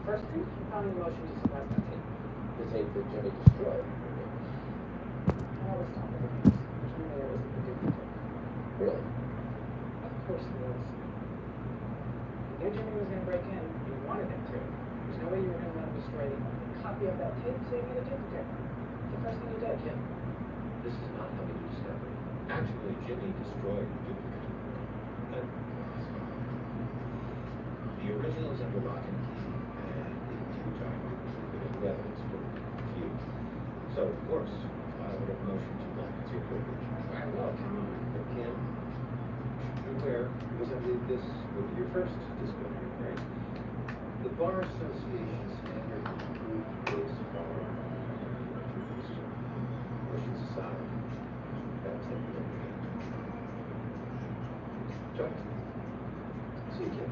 First thing, he found the motion to suppress the tape. The tape that Jimmy destroyed. All this talk of abuse. Jimmy Mayer was the dictator. Really? Of course he was. You knew Jimmy was going to break in. You wanted him to. There's no way you were going to let him destroy the copy of that tape so you made a duplicate. It's the first thing you did, kid. This is not how we do discovery. Actually, Jimmy destroyed the duplicate. The original is under lock and key, and in due time, we will get evidence for review. So, of course, I would have motion to block its privilege. I will, come on. But Kim, be aware, because I believe this will be your first discovery, right? The Bar Association standard group-based bar pushes aside. That's it. Chuck, see you, Kim.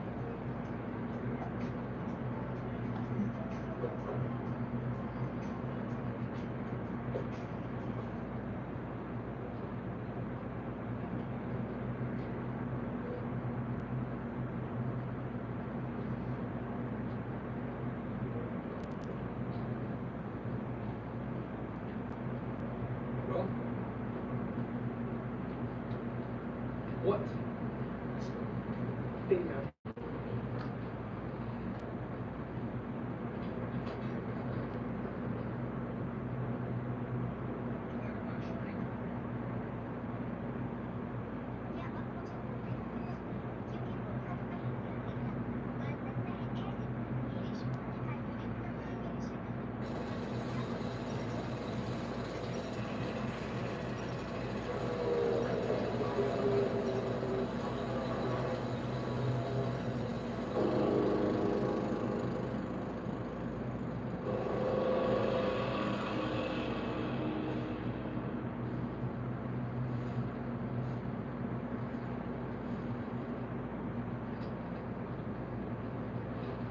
What? Bingo.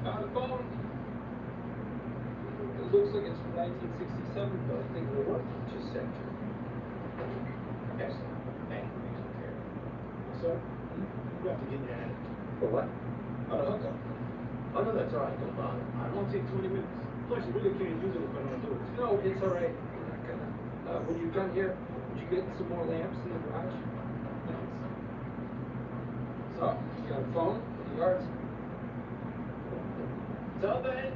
Found a phone. It looks like it's from 1967, but I think it'll work. Just sent you. Excellent. Thank you, Mr. Carey. So, you have to get your hand For what? on a hookup. Oh, no, that's all right. Don't bother. It won't take 20 minutes. Plus, you really can't use it if I don't do it. No, it's all right. I'm not gonna. When you're done here, would you get some more lamps in the garage? Thanks. So, you got a phone? What are the yards? Tell Ben.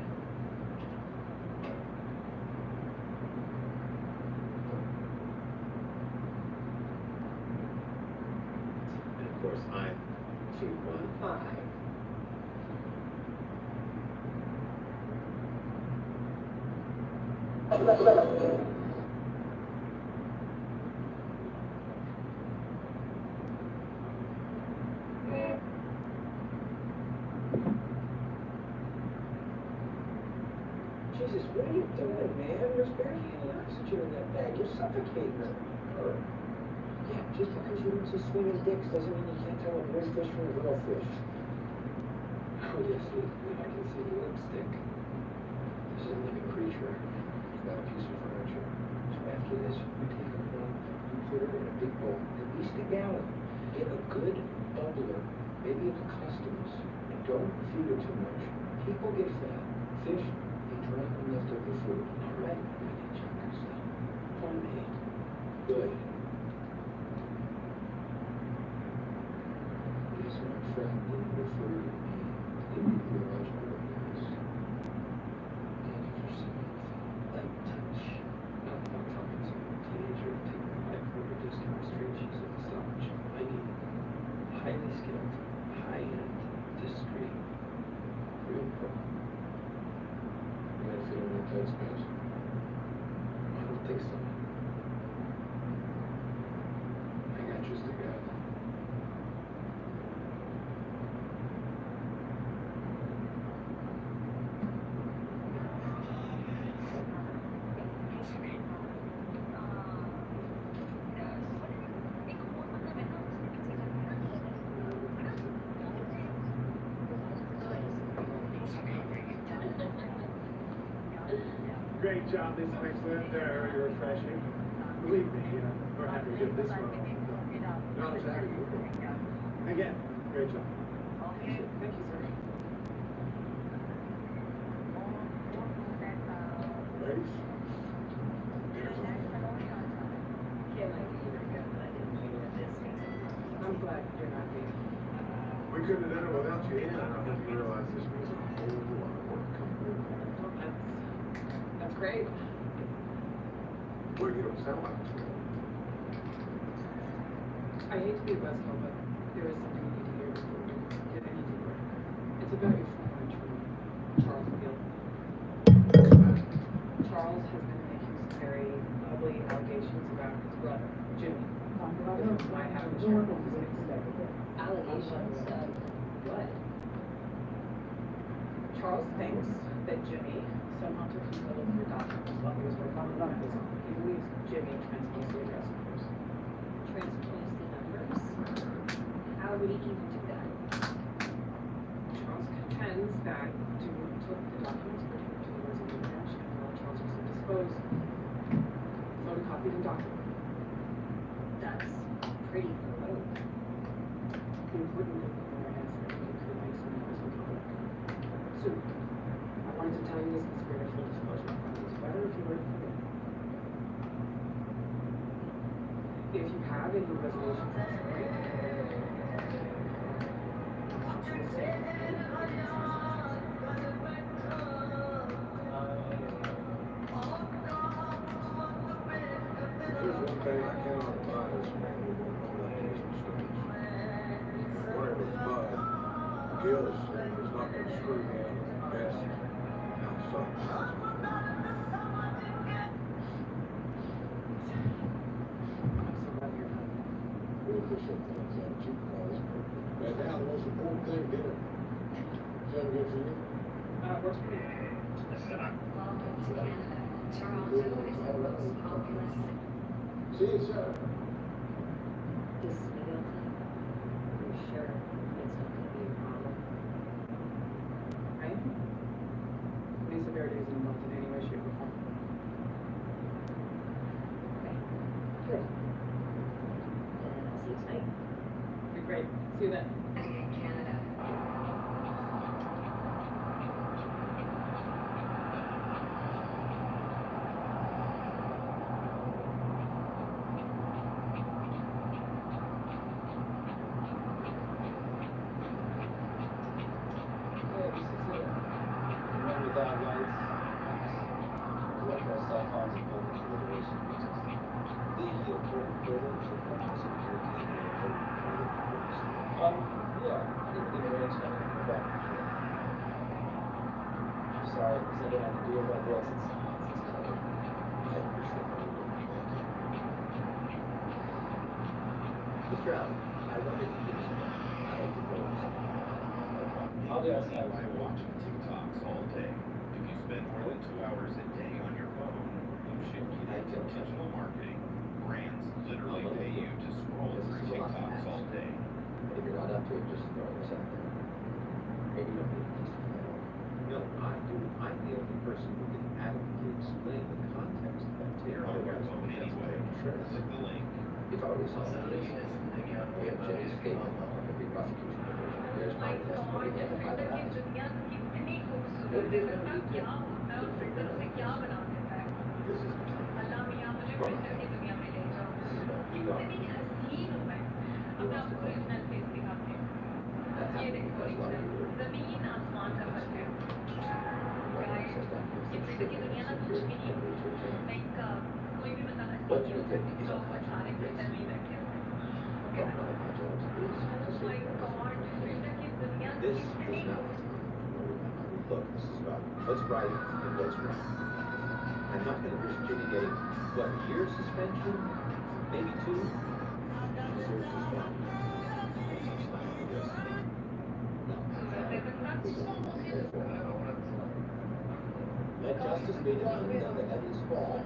And of course, I'm 215. Jesus, what are you doing, man? There's barely any oxygen in that bag. You're suffocating her. Yeah, just because you're into swinging dicks doesn't mean you can't tell a big fish from a little fish. Oh, yes, I can see the lipstick. This is a living creature. It's not a piece of furniture. So after this, you take a plug, you put her in a big bowl, at least a gallon. Get a good bubbler, maybe at the customs, and don't feed her too much. People get fat. Fish, they drop in leftover food. All right, ready, check yourself. Homemade. Good. Yes, my friend didn't refer to me. They need theological evidence. Thank you for seeing it. Light touch. I'm talking to a teenager taking a 5-quarter discount straight cheese at the Stop and Shop. I need highly skilled, high-end, discreet, real pro. You gotta fit in that tight space. I don't think so. I got just a guy. Great job, this is excellent, very refreshing. Believe me, we're happy to get this one. No, exactly. Again, great job. Thank you, sir. race. I'm glad you're not me. We couldn't have done it without you, and I hope you realize this means a whole lot of work coming in. Well, that's great. Well, you don't sound like it's real. I hate to be a buzzkill, but there is something we need to hear before we get any deeper. It's about your former attorney, Charles Gill. Charles has been making some very ugly allegations about his brother, Jimmy. Because I haven't shared those Allegations of what? Charles thinks that Jimmy somehow took control of your documents while he was working on the numbers. He believes Jimmy transposed the address numbers. Transpose the numbers? How would he even do that? Charles contends that Jimmy took the documents pertaining to the resident mansion while Charles was indisposed, photocopied and documented. That's pretty heroic. Important that the lawyer has that he could make some noise in public. So, I wanted to tell you this in the spirit of full disclosure of funds, whether if you were to it. If you have any reservations in summary, it's the same. There's one thing I cannot admire this man who won't own up to his mistakes. Whatever Bud Gill is saying is not going to screw me out of the best outside house. I'm so glad you're not. We appreciate that. It's cheap calls. But now the most important thing, dinner. Is that good for you? Works for me. Welcome to Canada. Toronto is the most populous city. See you, sir. This video clip, are you sure it's not going to be a problem? Right? Any severity isn't involved in any way, shape, or form. Okay, good. Then I'll see you tonight. You're great. See you then. Canada. Without lights, what more cell phones and mobile communication uses. The important buildings are focusing on yeah, I think we can arrange that. Okay. Sorry, because I didn't have to do it like this. It's kind of, I appreciate that. Mr. Allen, I wonder if you could explain. I like to go. I'll do outside. By watching TikToks all day. If you spend more than 2 hours a day on your phone, you should get into digital marketing. Brands literally pay you to scroll through TikToks all day. If you're not up to it, just throw this out there. Maybe nobody needs to know. No, I do. I'm the only person who can adequately explain the context of that tape. You're on your phone anyway. Sure. Click the link. It's already solved. We have Jay's statement on every prosecution division. There's my testimony and the private eyes. Nobody knows This is This is not, look, this is about what's right and what's wrong. I'm not going to risk Jimmy getting, what, a year suspension? Maybe 2? He deserves his fine. No such thing as this. No. Let justice be done, and the heavens fall.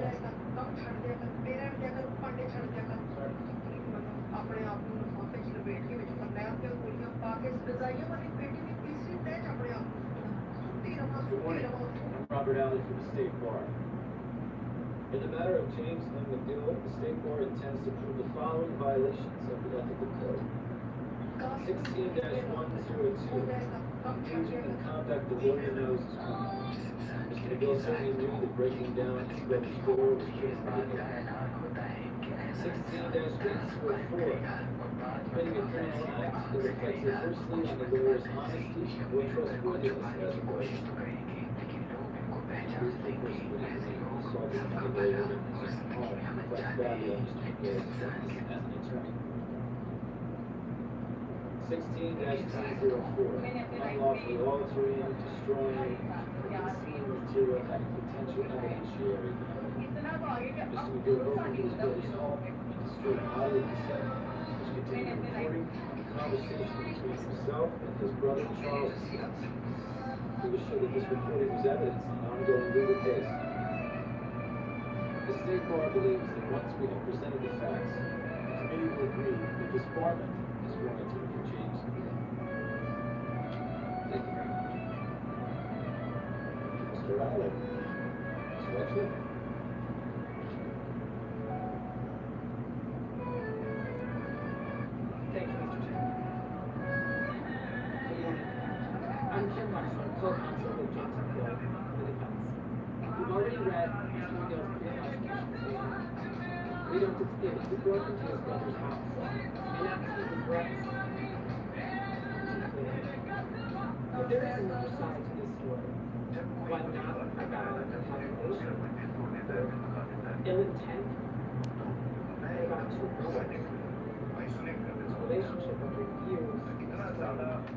ਆਪਣੇ ਆਪ ਨੂੰ ਲਿਫਾਫੇ 'ਚ ਲਪੇਟ ਕੇ ਵਿੱਚ phenyl ਤੇ ਗੋਲੀਆਂ ਪਾ ਕੇ ਰਜ਼ਾਈਆਂ ਵਾਲੀ ਪੇਟੀ ਦੀ ਤੀਸਰੀ ਤਹਿ 'ਚ ਆਪਣੇ ਆਪ ਨੂੰ ਸੁੱਤੀ ਰਵਾਂ ਸੁੱਤੀ ਰਵਾਂ Robert Alley for the State Bar. In the matter of James Lynn McGill, the State Bar intends to prove the following violations of the Ethical Code. 16-102, engaging in conduct the lawyer knows is criminal. Mr. McGill certainly knew that breaking down his brother's door was Jim's predicament. 16-8-4. Committing a criminal act that reflects adversely on the lawyer's honesty or trustworthiness as a lawyer. Here's the first witness who assaulted the lawyer in his home reflects badly on Mr. McGill's status as an attorney. 16-10-4. Unlawfully altering, destroying, or concealing material having potential evidentiary value. Mr. McGill broke into his brother's home and destroyed an audio cassette which contained a recording of a conversation between himself and his brother Charles Smith. He was sure that this recording was evidence in an ongoing legal case. The State Bar believes that once we have presented the facts, the committee will agree that disbarment is warranted for James McGill. Thank you very much. Mr. Riley. Mr. Wexler. Thank you, Mr. Chairman. Good morning. I'm Kim Wexler, co-counsel with James McGill, the defense. We've already read Mr. McGill's pre-prosecution statement. We don't dispute he broke into his brother's house and acts he regrets. But there is another side to this story. One not about retaliation, ill intent, and about two brothers. This relationship over years finally broke.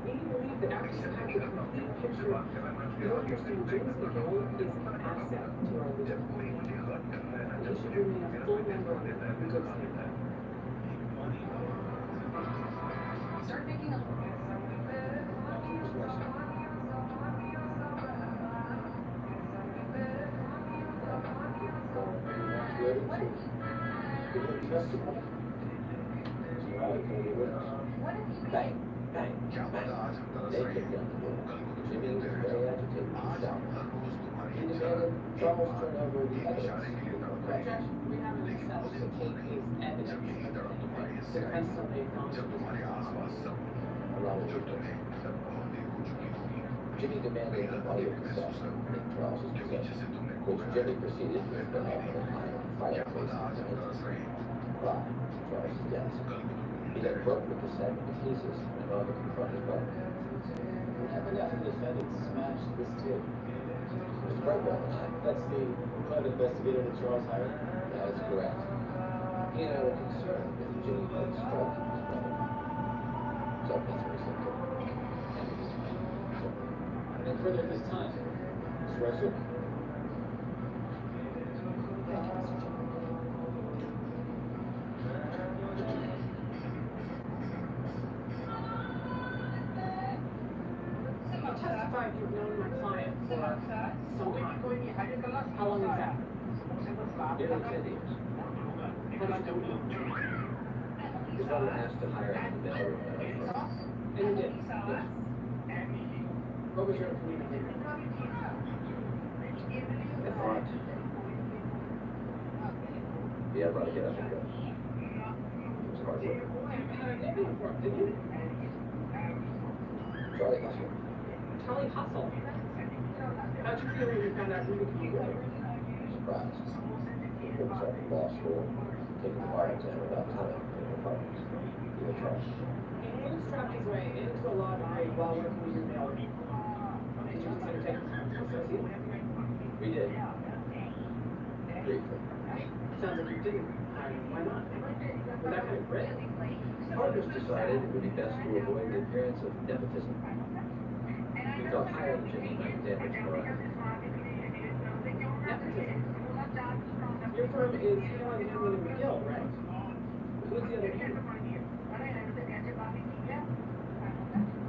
We believe that after you have the complete picture, you understand James McGill is an asset to our legal community. He should remain a full member of the good standing. Start making a Testimony. Mr. Riley, for the witness. Bang, bang, bang. They kicked down the door. Jimmy was very agitated himself. He demanded Charles turn over the evidence. Objection. We haven't established the case is evidence of anything. The defense is only acknowledging this. Allow me to Jimmy demanded an audio cassette in Charles's possession, which Jimmy proceeded to put up in a fireplace by Charles's desk. He then broke the cassette into pieces and on to confront his brother. What happened after the defendant smashed this tape? Mr. Brightwell, That's the private investigator that Charles hired? that is correct. He and I were concerned that Jimmy might strike his brother. So that's what he said to him. And then further at this time, Mr. Wexler? Thank you, Mr. Chairman. You testified you've known my client for some time. How long is that? Nearly 10 years. How did you know him? His brother asked to hire him to mail room. And you did? Yes. What was your opinion? I thought he had to get up and go. It was hard work. Did you? Charlie Hustle. Charlie Hustle. How'd you feel when you found out who the key was? Surprised. He was at law school, taking the bar exam without telling any of the partners. He was Charles. And he strapped his way into a law degree while working with your mail. Did you consider taking time to associate? We did. Briefly. Sounds like you didn't hire him. Why not? Was that kind of grit? Partners decided it would be best to avoid the appearance of nepotism. We thought hiring Jimmy might damage morale. Nepotism. Your firm is Hill and Hamlin and McGill, right? Who's the other two?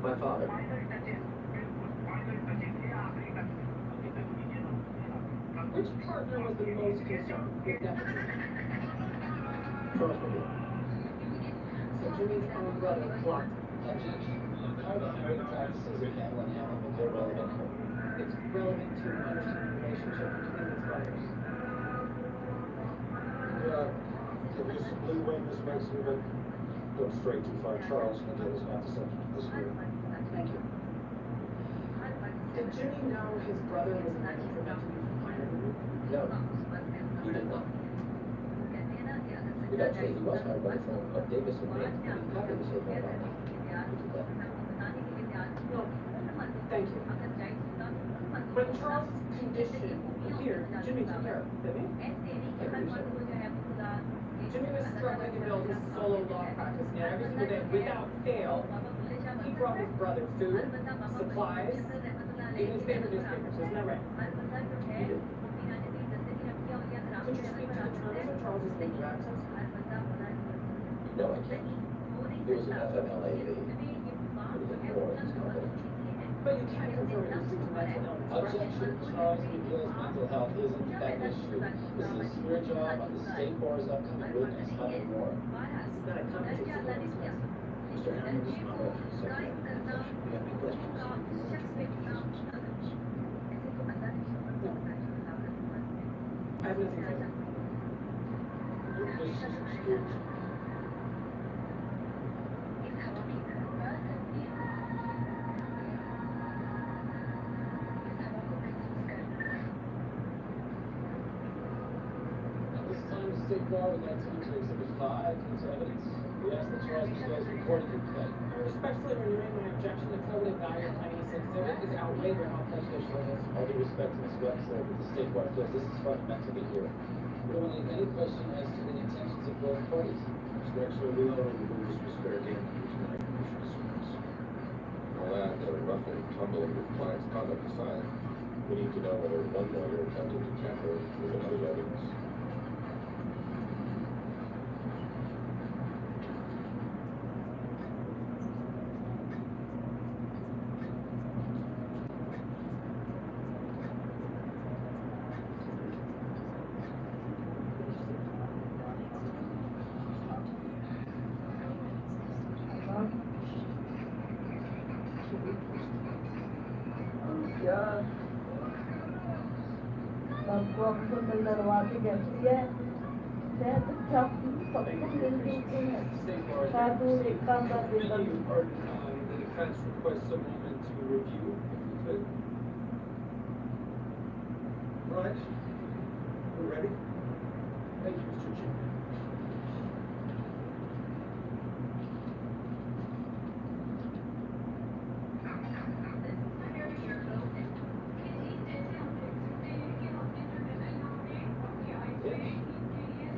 My father. Which partner was the most concerned with nepotism? Charles McGill. So Jimmy's own brother blocked. Objection. Are the hiring practices of Hamlin McGill relevant? It's relevant to understand the relationship between these brothers. Can we just leeway Ms. Wexler, but going straight too far. Charles can deal with about the subject this year. Thank you. Did Jimmy know his brother was the one who prevented you from hiring him? No, he did not. Eventually, he was hired by the firm of Davis and Maine, and he's happy to say more about that. No. Thank you. When Charles' condition appeared, Jimmy took care of it, didn't he? Jimmy was struggling to build his solo law practice, and every single day, without fail, he brought his brother food, supplies, even his favorite newspapers. Isn't that right? He did. Could you speak to the terms of Charles's leave of absence? No, I can't. It was an FMLA leave. It was more than confidential. But you can confirm it was due to mental illness, right? Objection. Charles McGill's mental health isn't an issue. This is your job on the state bar's upcoming witness, nothing more. This is not a competency witness test. Mr. Hammond, this is my role as secretary of confession. Do you have any questions? I have nothing further. Your case is excused. At this time, the state bar would like to enter Exhibit 5 as evidence. We ask that Charles McGill's recorded your play. I'm respectfully renewing my objection. The coding value of finding this exhibit is outrageous how prejudicial it is. All due respect to Ms. Wexler, but the state bar feels this is fundamentally here. We don't want any question as to the intentions of both parties. Ms. Wexler, we already moved this was fair game for tonight. You should dismiss. I'll add that a rough and tumble with client's conduct aside, we need to know whether one lawyer attempted to tamper with another's evidence. यार सबको हमको लड़वा के जैसी है सब सबको मिल देते हैं साधु एक काम कर देता The defense requests a moment to review. Right. We're ready? Thank you, Mr. Chief.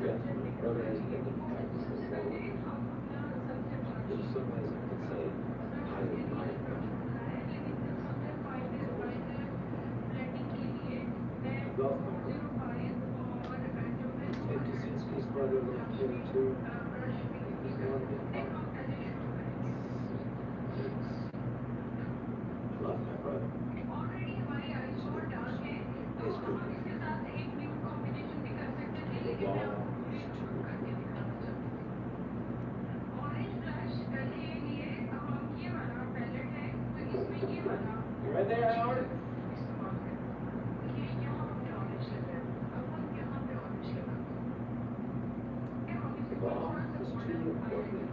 Yes, brother has been in practice this long. In some ways, I could say, I admire him. Love my brother. And Kaczynski's brother lived here too. He's one of them. Love my brother. He's good. You right there, Howard? The law is too important.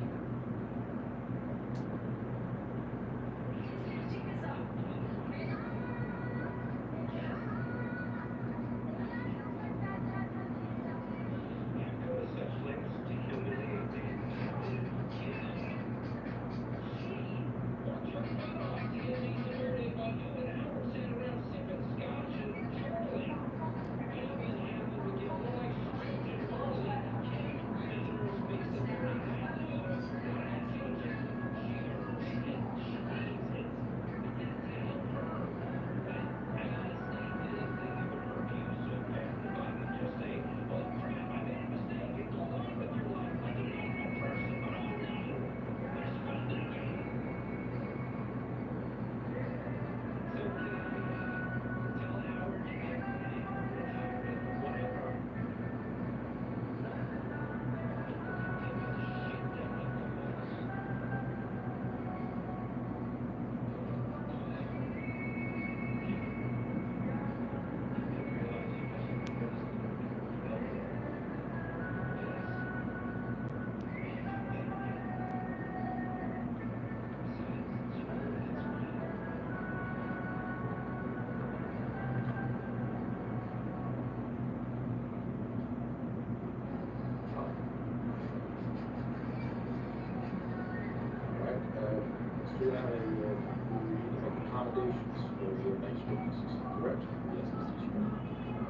foundations for your next witnesses, correct? Yes, Mr. Chairman.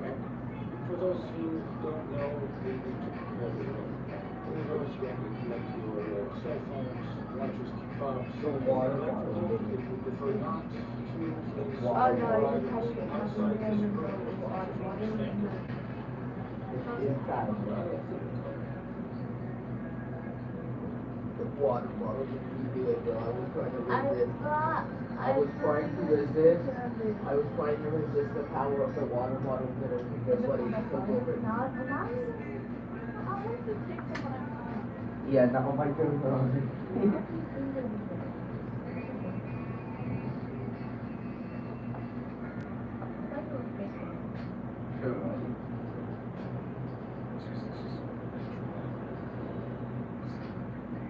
And for those who don't know, we need to prepare the room. In regards, again, we collect your cell phones, watches, fobs. The water And for bottle. those, if you prefer not to, please Oh, provide no, items it's outside this room. Thank you. inside. The water bottle that you did, though. I was trying to resist. I was trying to resist. I was trying to resist the power of the water bottle bitter because what he took over. Yeah, now my turn around.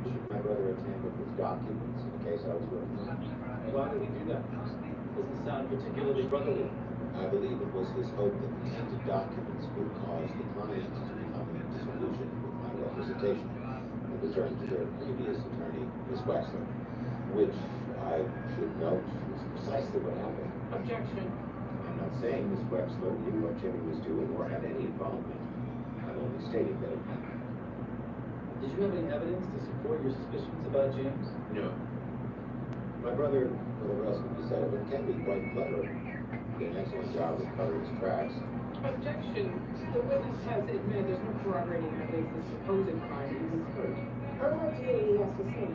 Should my brother attend with his documents in case I was working on it? Why did he do that? Doesn't sound particularly brotherly. I believe it was his hope that the tainted documents would cause the client to become in disillusion with my representation and return to their previous attorney, Miss Wexler, which I should note is precisely what happened. Objection. I'm not saying Miss Wexler knew what Jimmy was doing or had any involvement. I'm only stating that it happened. Did you have any evidence to support your suspicions about James? No. My brother, whatever else can be said of him, can be quite clever. Did an excellent job of covering his tracks. Objection. The witness has admitted there's no corroborating evidence the supposed crime even occurred. I'd like to hear what he has to say.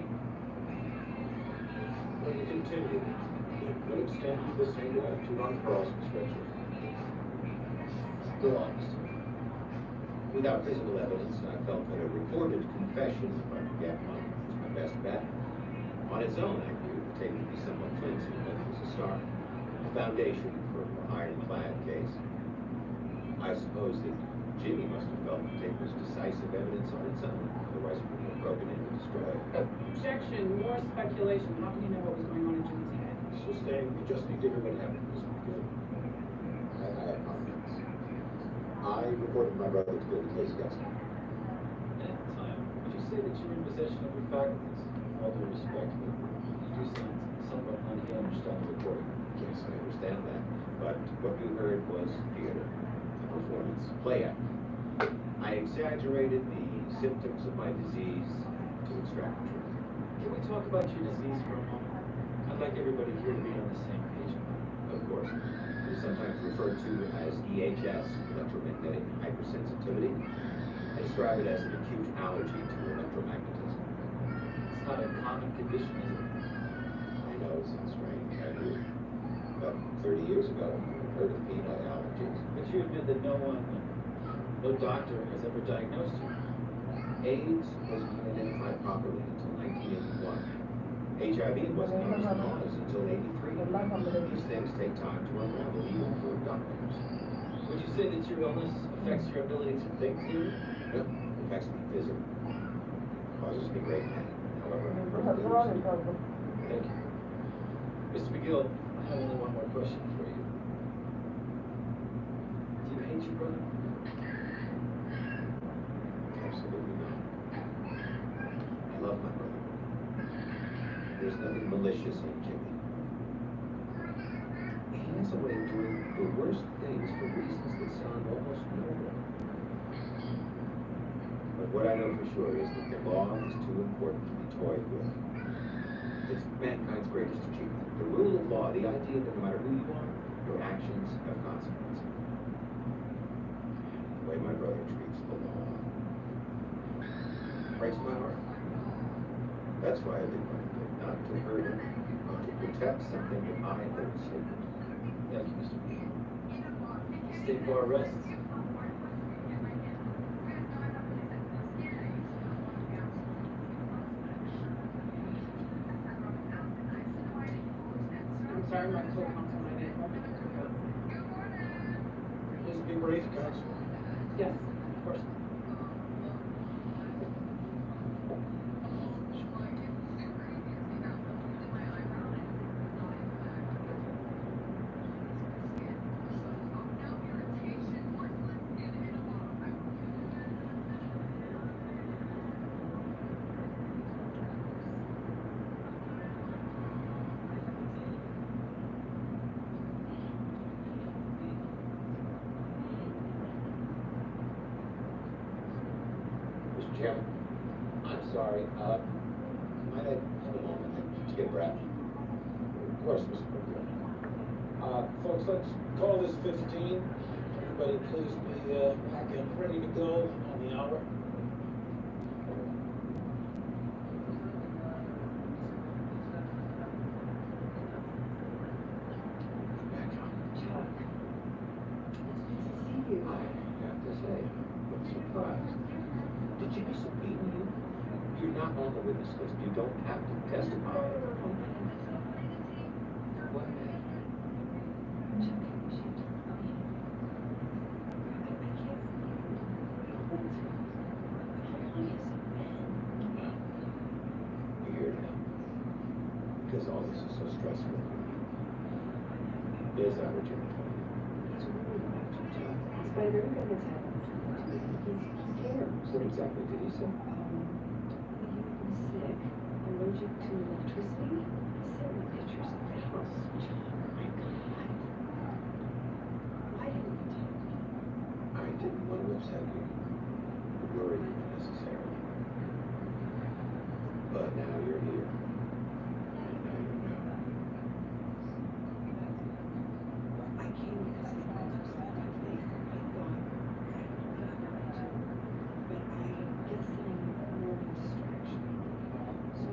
When you continue, to what extent you the same attitude on cross inspection? Go on, Mr. Without physical evidence, I felt that a recorded confession, if I could get one, was my best bet. On its own, I could take it to be somewhat flimsy, but it was a start. A foundation for an ironclad case. I suppose that Jimmy must have felt the tape was decisive evidence on its own, otherwise it would have broken in and destroyed. Objection. More speculation. How can you know what was going on in Jimmy's head? Sustained, we just need to hear what happened. I have confidence. I reported my brother to go to the case against him. At the time, would you say that you were in possession of your faculties? All due respect, but you do sound somewhat unhinged on the recording. Yes, I understand that. But what you heard was theater, a performance, play act. I exaggerated the symptoms of my disease to extract the truth. Can we talk about your disease for a moment? I'd like everybody here to be on the same page. Of course, it is sometimes referred to as EHS, electromagnetic hypersensitivity. I describe it as an acute allergy to electromagnetism. It's not a common condition, is it? I know it sounds strange, I do. But 30 years ago, I heard of peanut allergies. But you admit that no doctor has ever diagnosed you. AIDS wasn't identified properly until 1981. HIV wasn't known as the cause until 83. These things take time to unravel, even for doctors. Would you say that your illness affects your ability to think clearly? No, it affects me physically. Causes me great pain. However, I'm perfectly lucid. Thank you. Mr. McGill, I have only one more question for you. Do you hate your brother? Absolutely not. I love my brother. There's nothing malicious in Jimmy. He has a way of doing the worst things for reasons that sound almost noble. But what I know for sure is that the law is too important to be toyed with. It's mankind's greatest achievement. The rule of law, the idea that no matter who you are, your actions have consequences. The way my brother treats the law breaks my heart. That's why I did what I did, not to hurt him, but to protect something that I hold sacred. Thank you, Mr. McGill. State bar rests. I'm sorry, my co-counsel might need a moment. Please be brief, counsel. Yes, of course. Chairman. I'm sorry, might I have a moment to get Brad? Of course, Mr. Procure. Folks, let's call this 15. Everybody please be back and ready to go on the hour. I have to say, I'm surprised. Did Jimmy subpoena you? You're not on the witness list. You don't have to testify. What? Weird, huh? Because all this is so stressful. Is that what you're doing? Despite everything that's happened, he's cares. What exactly did he say? He's sick, allergic to electricity. He sent me pictures of the house. My God. Why didn't you tell me? I didn't want to upset you. Worry unnecessarily. But now you're here. And now you know. I came because I thought you said that thing. I thought, but I guess I'm more of a distraction. So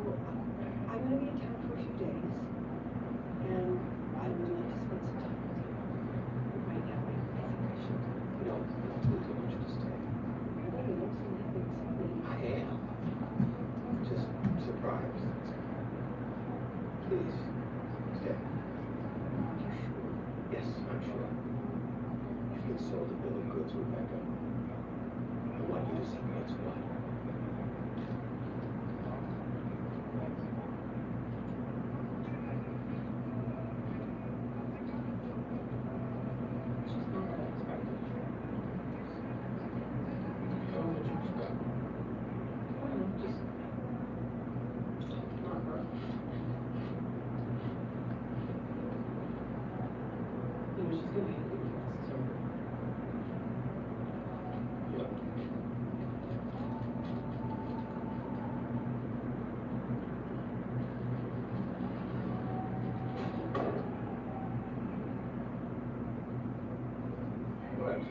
I'm going to be in town for a few days, and I would like to spend some time with you. Right now, I think I should. No, I really want you to stay. I really don't see anything exciting. I am. Just surprised. That's all. Please, stay. You sure? Yes, I'm sure. You've been sold a bill of goods, Rebecca. I want you to see what's what. She's not what I expected. How would you expect? I don't know, just not her. You know, she's gonna be influenced, so. Yep. Right.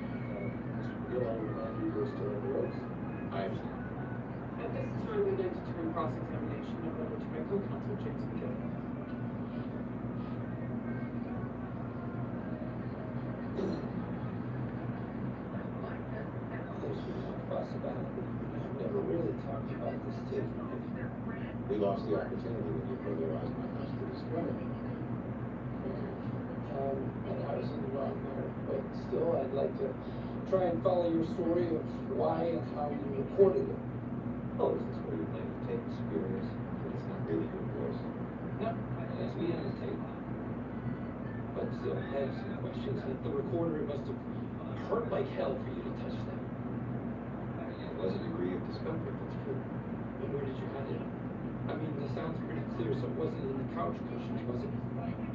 Mr. Gill, I remind you you're still in the ropes. I am. At this time, we'd like to turn cross-examination over to my co-counsel, James McGill. There's been no fuss about it. I've never really talked about this too. We lost the opportunity when you burglarized my house to destroy it. And I was in the wrong there, but still, I'd like to try and follow your story of why and how you recorded it. Oh, is this where you claim to take spurious? It's not really your voice. No, as we on the tape. But still, I have some questions. The recorder, it must have hurt like hell for you to touch that. It was a degree of discomfort, that's true. And where did you hide it? I mean, the sound's pretty clear, so it wasn't in the couch cushions, was it?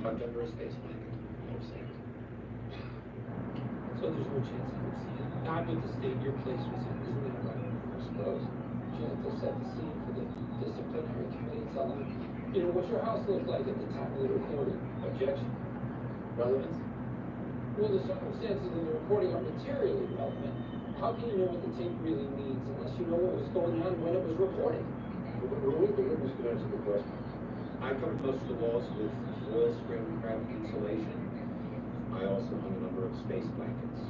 Tucked under a space blanket. No sense. So there's no chance I would see it. Not with the state your place was in, isn't that right? I suppose. You have to set the scene for the disciplinary committee. Tell them, you know, what your house looked like at the time of the recording. Objection. Relevance? Well, the circumstances of the recording are materially relevant. How can you know what the tape really means unless you know what was going on when it was recorded? Who could answer the question? I covered most of the walls with foil screen graphic insulation. I also hung a number of space blankets.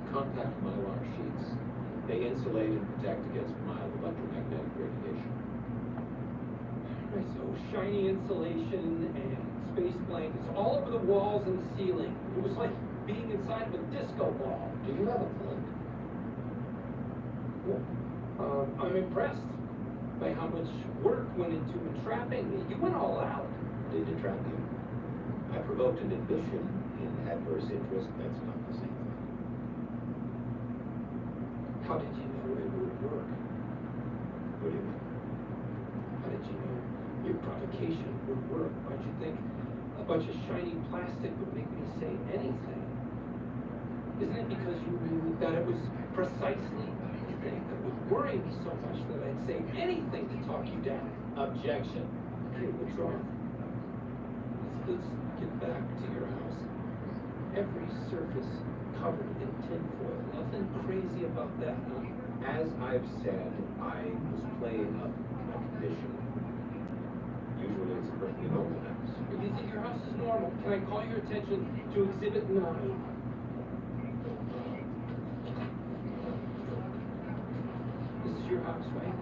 Compact mylar sheets. They insulate and protect against mild electromagnetic radiation. Right, so shiny insulation and space blankets all over the walls and the ceiling. It was like being inside of a disco ball. Do you have a point? Well, I'm impressed by how much work went into entrapping me. You went all out. Did it trap you? I provoked an ambition in adverse interest. That's not the same thing. How did you know it would work? What do you mean? How did you know your provocation would work? Why'd you think a bunch of shiny plastic would make me say anything? Isn't it because you knew that it was precisely the thing that would worry me so much that I'd say anything to talk you down. Objection. Okay, withdraw. Let's get back to your house. Every surface covered in tinfoil. Nothing crazy about that, huh? As I've said, I was playing up my condition. Usually it's a perfectly normal house. If you think your house is normal, can I call your attention to Exhibit 9? This is your house, right?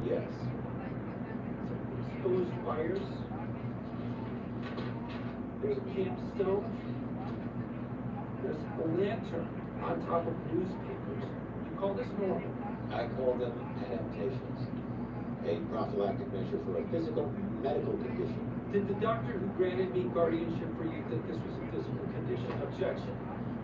Yes. Exposed wires. There's a camp stove. There's a lantern on top of newspapers. You call this normal? I call them adaptations. A prophylactic measure for a physical, medical condition. Did the doctor who granted me guardianship for you think this was a physical condition? Objection.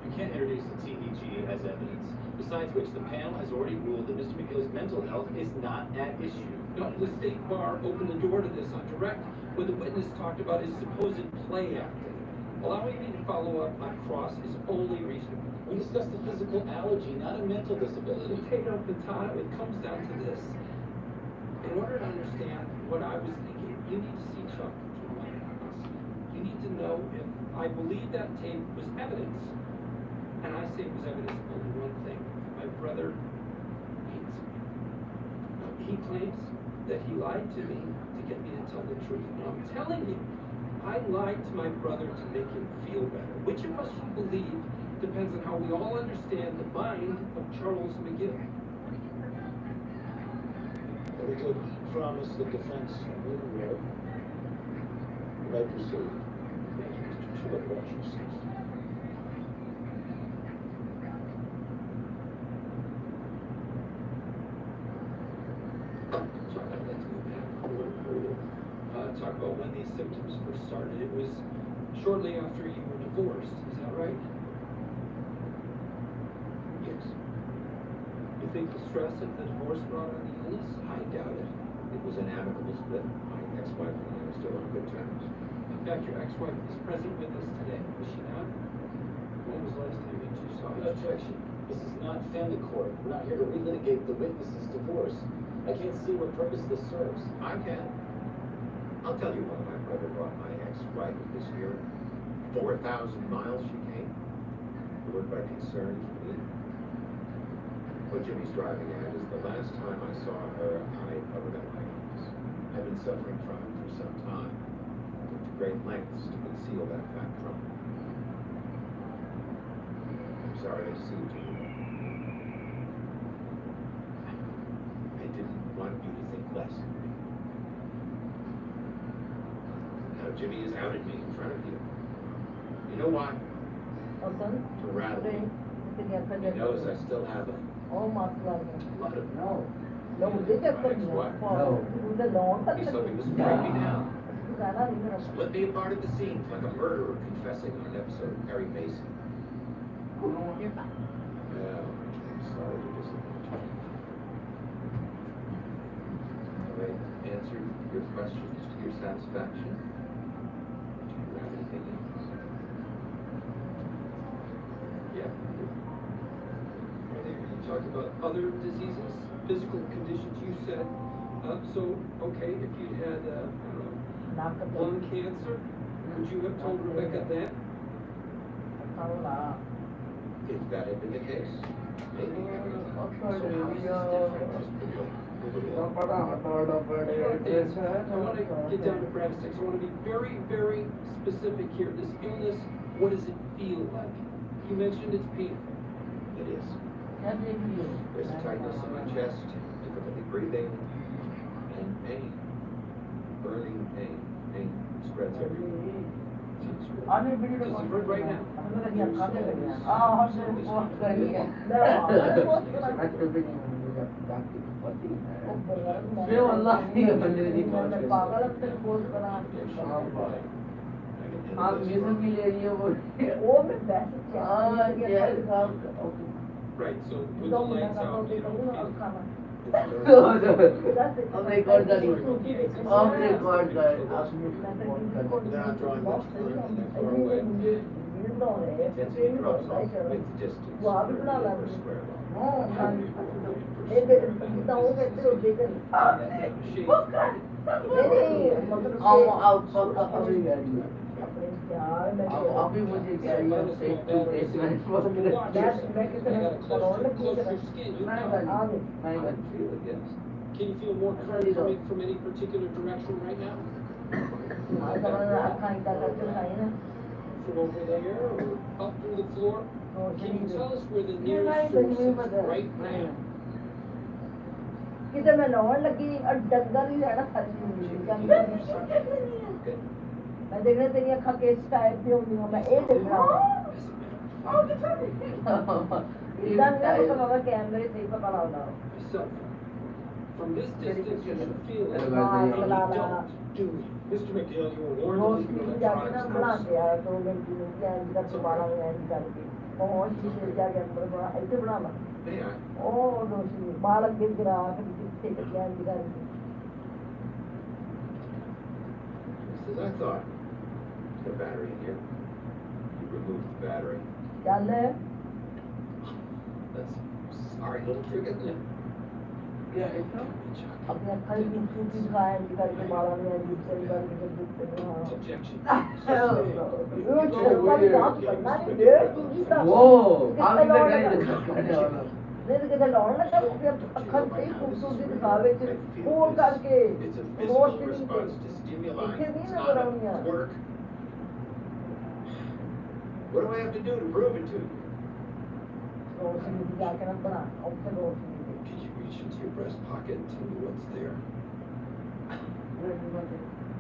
You can't introduce the TEG as evidence. Besides which, the panel has already ruled that Mr. McGill's mental health is not at issue. No, the state bar opened the door to this on direct when the witness talked about his supposed play acting. Allowing me to follow up on cross is only reasonable. We discussed the physical allergy, not a mental disability. Potato, potato, it comes down to this. In order to understand what I was thinking, you need to see Chuck through my eyes. You need to know if I believe that tape was evidence. And I say it was evidence of only one thing. My brother hates me. He claims that he lied to me to get me to tell the truth. And I'm telling you, I lied to my brother to make him feel better. Which of us you believe depends on how we all understand the mind of Charles McGill. We could promise the defense will work. You may proceed. Thank you, Mr. Should Chairman. watch yourself. Chuck, I'd like to go back a little further. Talk about when these symptoms first started. It was shortly after you were divorced, is that right? Yes. You think the stress of the divorce brought on the illness? I doubt it. It was an amicable split. My ex-wife and I are still on good terms. In fact, your ex-wife is present with us today, is she not? When was the last time you two saw each other? Objection. This is not family court. We're not here to relitigate the witness's divorce. I can't see what purpose this serves. I can. I'll tell you why my brother brought my ex-wife this year. 4,000 miles she came. Moved by concern for me. What Jimmy's driving at is the last time I saw her, I covered up my eyes. I've been suffering from it for some time. Went to great lengths to conceal that fact from her. I'm sorry I deceived you. I didn't want you to think less of me. Now Jimmy has outed me in front of you. You know why? To rattle me. He knows I still have a lot of No. ex-wife. He's hoping to break me down. Split me apart at the seams like a murderer confessing on an episode of Perry Mason. Well, I'm sorry to disappoint you. Have I answered your questions to your satisfaction? Do you have anything else? Yeah. You talked about other diseases, physical conditions you said. So, okay, if you'd had, lung cancer, would you have told Rebecca that? If that had been the case, maybe. So how is this different? I want to get down to brass tacks. I want to be very, very specific here. This illness, what does it feel like? You mentioned it's painful. It is. There's a tightness in my chest, difficulty breathing, and pain. Burning pain. Pain spreads everywhere. Does it hurt right now? Right, so with the lights out, you don't feel it. They're not drawing much blood and they're far away. Intensity drops off with the distance per square mile. जितना वो कहते हो लेकर नहीं मतलब अपने प्यार में अभी मुझे चाहिए मैं कितने करोड़ लगी Can you feel more current coming from any particular direction right now? अखाई का करके खाई ना From over there or up through the floor? Can you tell us where the nearest source is right now? किधर मैं नौड़ लगी और डंगर ही रहना खाली मैं देख रहा तेरी अखा के टाइप भी होंगी मैं एक देख रहा हूँ डंगर को बाबा कैमरे से ही पता लगा So, from this distance, you should feel it. Don't Do it. Mr. McGill, you were warned to rose leave your की जाके ना electronics बना house. दिया तो लड़की ने क्या इधर से बाला में ऐसे करके बहुत शीशे जाके अंदर बना ऐसे बनाना May I? ओ रोशनी बालक गिर गिरा कभी किससे क्या दिखा Says, I thought, the battery in here. You removed the battery. चल That's sorry little trick, isn't it? अपने अक्खा ही टूटी दिखाया निकाल के बाला में ऐसे निकाल के Objection. नहीं तो कहते लौड़ लगा अखा से खूबसूरती दिखावे च फोन करके It's a रोज physical की response to stimuli. इसे नहीं It's नजर not आउंगी a quirk. What do I have to do to prove it to you? रोशनी की जाके ना बना option Roshni Could you reach into your breast pocket and tell me what's there?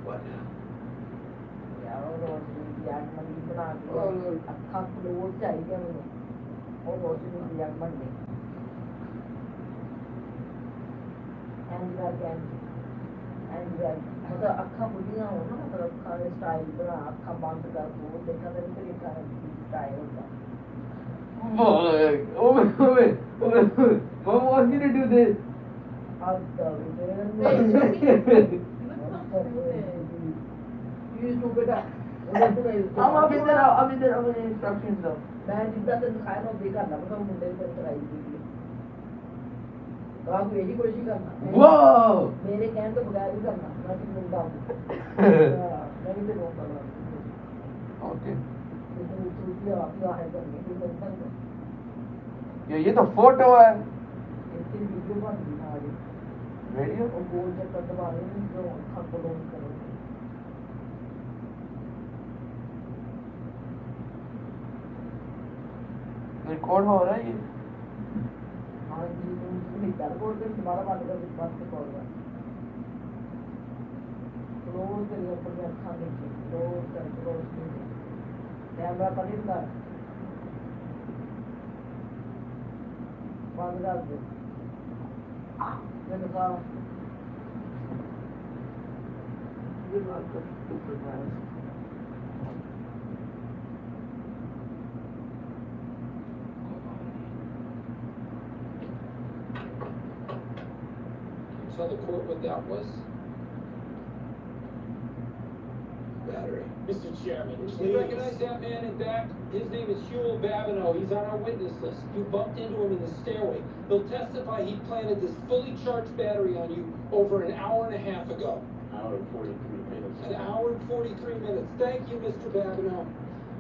What now? यार रोशनी की जाके मन की बना के अखा क्लोज चाहिए मुझे और रोशनी की जाके मन में एंड मतलब अखा बुढ़िया हो ना मतलब अखा स्टाइल बना अखा बंद कर वो देखा तेरे तरीका स्टाइल होता Mom wants you to do this. I'm in the instructions though. मैं जितना तो दिखाया ना देखा ना मतलब मुंडे पे चढ़ाई थी तो आप यही कोशिश करना Whoa! मेरे कहने तो बगैर ही करना मैं तो मिलता हूँ मैं भी तो रोक कर रहा हूँ Okay. ये ये तो फोटो है. इसकी वीडियो बन रही है आगे Video? और गोल चक्कर दबा रहे हैं जो अखा को लोड करो रिकॉर्ड हो रहा है ये. हाँ जी निकाल बोल के तुम्हारा बात कर बात से कॉल कर क्लोज करिए अपनी अखा देखिए क्लोज कर कैमरा पर नहीं लगा बंद कर दो ये दिखा ये बात कर ऊपर minus. Tell the court what that was? Battery. Mr. Chairman, you recognize that man in back? His name is Huel Babineau. He's on our witness list. You bumped into him in the stairway. He'll testify he planted this fully charged battery on you over an hour and a half ago. Hour and 43 minutes. An hour and 43 minutes. Thank you, Mr. Babineau.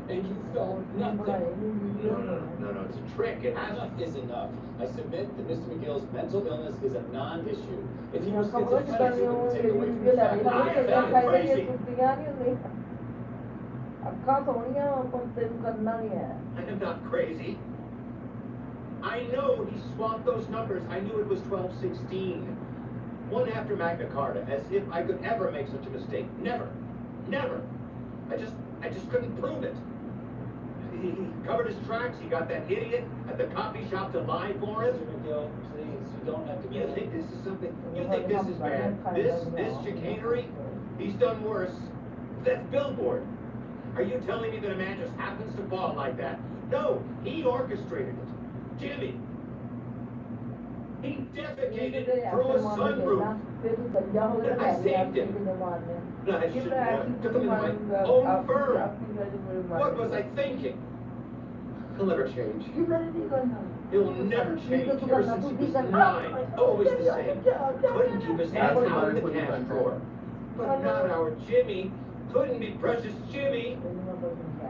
And you felt nothing. No, it's a trick. Enough is enough. I submit that Mr. McGill's mental illness is a non-issue. If he was schizophrenic, it would take away from his faculty. I am crazy. अखा सोनिया पर तेरे करना नहीं है I am not crazy. I know he swapped those numbers. I knew it was 1216. One after Magna Carta, as if I could ever make such a mistake. Never. Never. I just couldn't prove it. He covered his tracks. He got that idiot at the coffee shop to lie for him. Mr. McGill, please, you don't have to You get think this is something? You think this is bad? This chicanery? He's done worse. That's billboard. Are you telling me that a man just happens to fall like that? No, he orchestrated it. Jimmy. He defecated through a sunroof. I saved him. No, I shouldn't have. Took him into my own firm. What was I thinking? He'll never change. He'll never change. Ever since he was 9, always the same. Couldn't keep his hands out of the cash drawer. But not our Jimmy. Couldn't be precious Jimmy.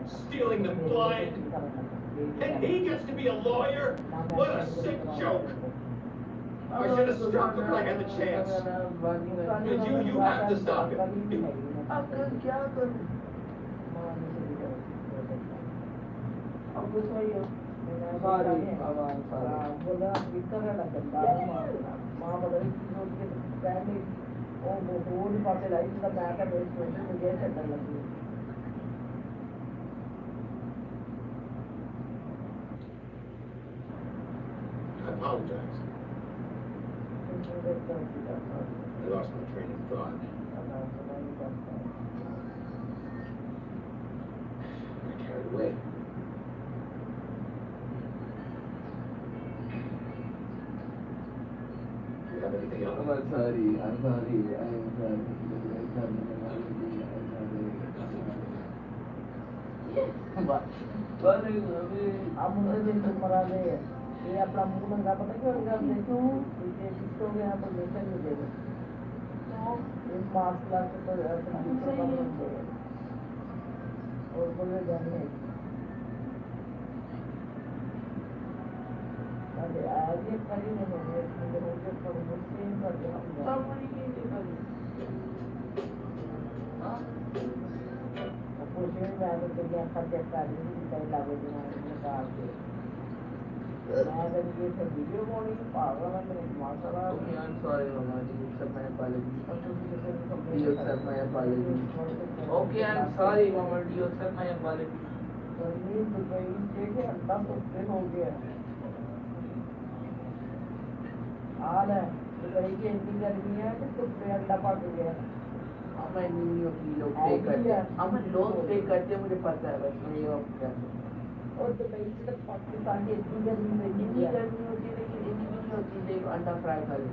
Stealing them blind. And he gets to be a lawyer? What a sick joke. I should have struck him when I had the chance. But you have to stop him. I apologize. I lost my train of thought. I carried away. Do you have anything else? I'm sorry. ये अपना मुंह लगा पता क्यों करते क्यों ये किसको गया तो लेकर नहीं दे तो इस मार्च क्लास को सही है और बोले जाने अरे आज ये खड़ी नहीं है मुझे मुझे थोड़ा मुश्किल कर दे सब बड़ी की खड़ी हां पूछने में आने के लिए खर्चा कर दी पहले लागू दिमाग में डाल के वीडियो मॉर्निंग पागल है मेरे माशाल्लाह ओके आई एम सॉरी मामा ji accept my apology you accept my apology okay I am sorry मामा ji you accept my apology ये तो भाई देखिए अंडा तो हो गया आल है तो कहीं एंट्री करनी है तो पे अंडा पक गया हम नहीं किलो पे करते हैं हम लोग पे करते हैं मुझे पता है बस मैं ये क्या और तो भाई सिर्फ पाकिस्तान की इतनी गर्मी होती है लेकिन इतनी नहीं होती है एक अंडा फ्राई खा ले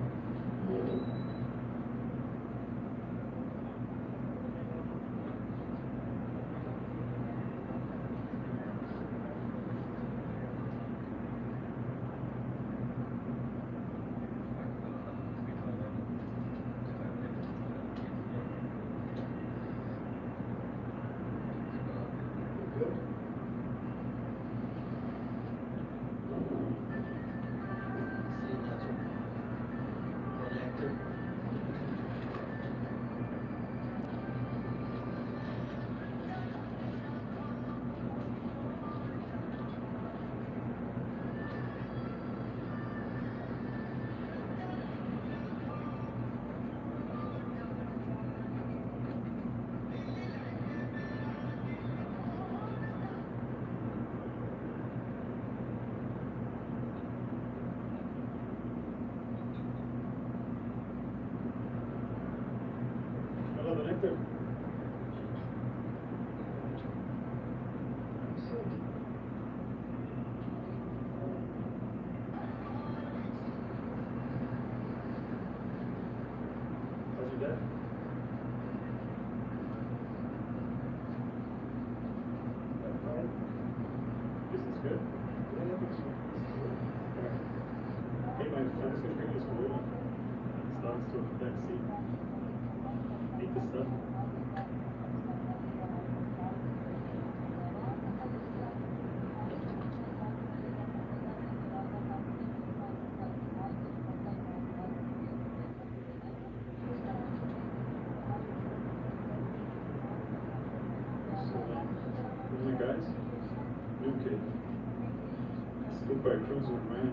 By a cruiser, man.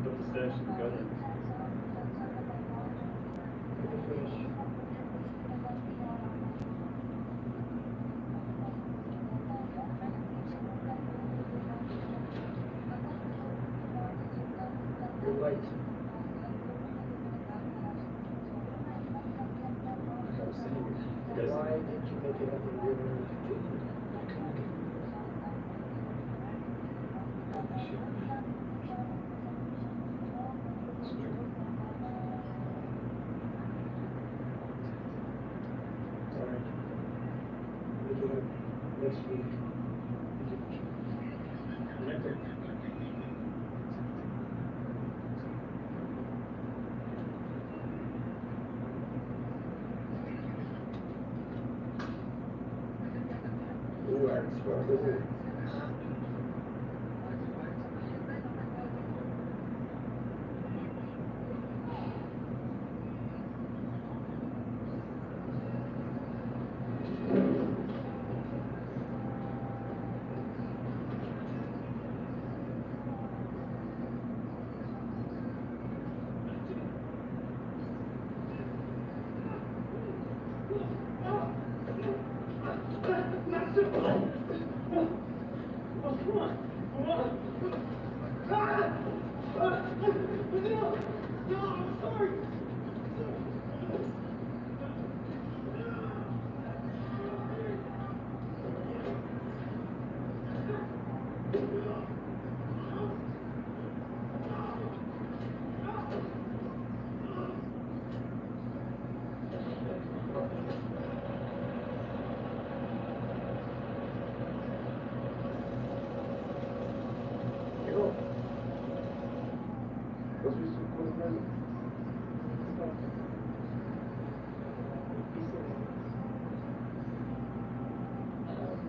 Put the stash in the gutter. You're right. Like I was saying, why did you make it up when you were in the computer? Sorry. Next week. Relax, brother.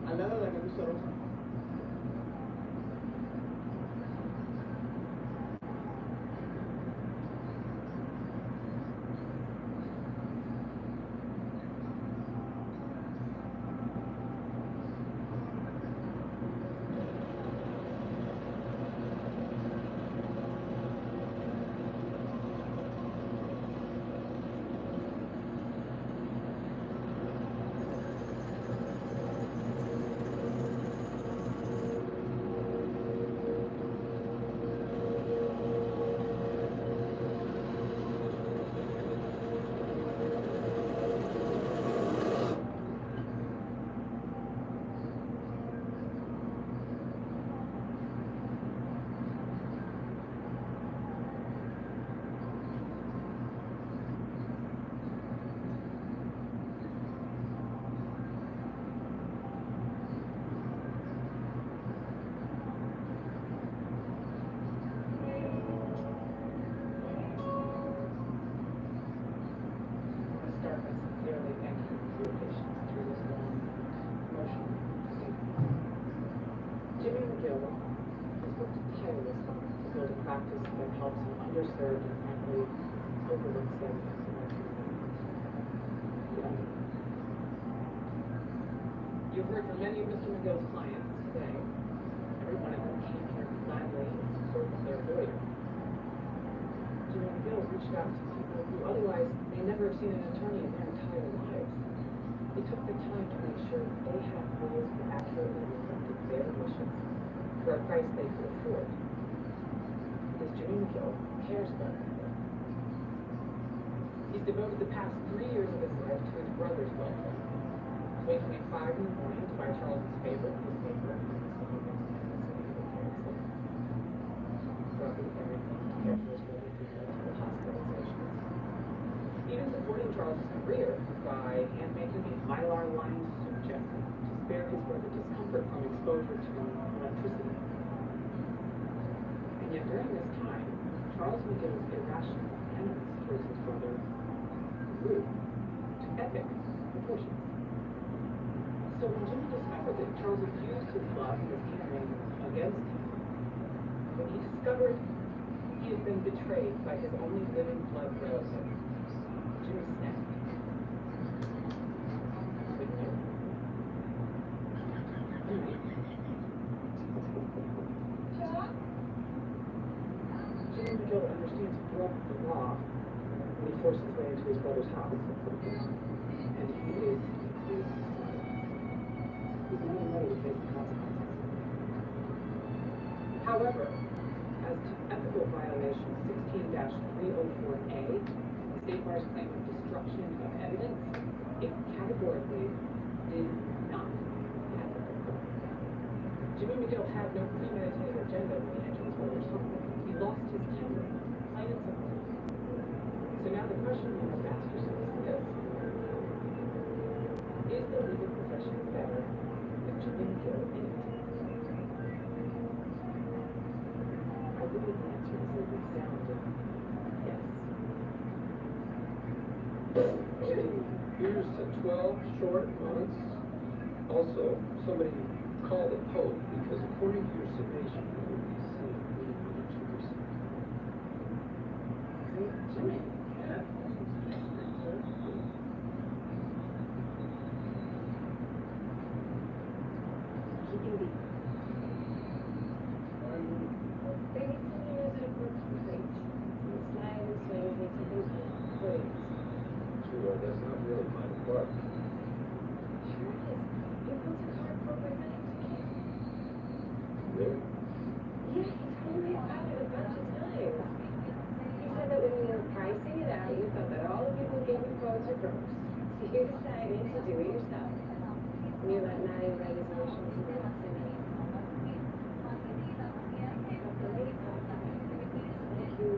Al lado de la camisa roja. Jimmy McGill has worked tirelessly to build a practice that helps underserved and frankly overlooked segments of our community. You've heard from many of Mr. McGill's clients today. Every one of them came here gladly in support of their lawyer. Jimmy McGill reached out to people who otherwise may never have seen an attorney in their entire lives. They took the time to make sure they had lawyers who accurately reflected their wishes for a price they could afford. Because Jimmy McGill cares about people. He's devoted the past 3 years of his life to his brother's welfare, waking at 5 in the morning to buy Charles's favorite newspaper and dropping everything to care for his brother through multiple hospitalizations. Even supporting Charles's career by hand-making a mylar-lined suit jacket to spare his brother discomfort from exposure to electricity. And yet during this time, Charles McGill's irrational animus towards his brother grew to epic proportions. So when Jimmy discovered that Charles abused his love and was dealing against him, when he discovered he had been betrayed by his only living blood relative, Jimmy snapped. Jimmy McGill understands he broke the law when he forced his way into his brother's house. And he is even ready to face the consequences. However, as to ethical violation 16-304A, the State Bar's claim of destruction of evidence, it categorically did not happen. Jimmy McGill had no premeditated agenda when he entered his brother's home. He lost his temper, plain and simple. So now the question you must ask yourself is this: is the legal profession better with Jimmy McGill in it? I believe the answer is a resounding yes. Here's to 12 short months Also, somebody call the Pope because according to your summation, you will be seeing me for the 2%. Jimmy, yeah. Keeping the baby singing knows how to work great. And slide and swing makes something great. Sweetheart, that's not really my part. Sure it is. You built a car program and it was a kid. Really? Yeah, he told me about it a bunch of times. He said that when you were pricing it out, you thought that all the people who gave you quotes were crooks. So you decided to do it yourself. And you let Maddie write his initials and then send it. But the late podcast, like you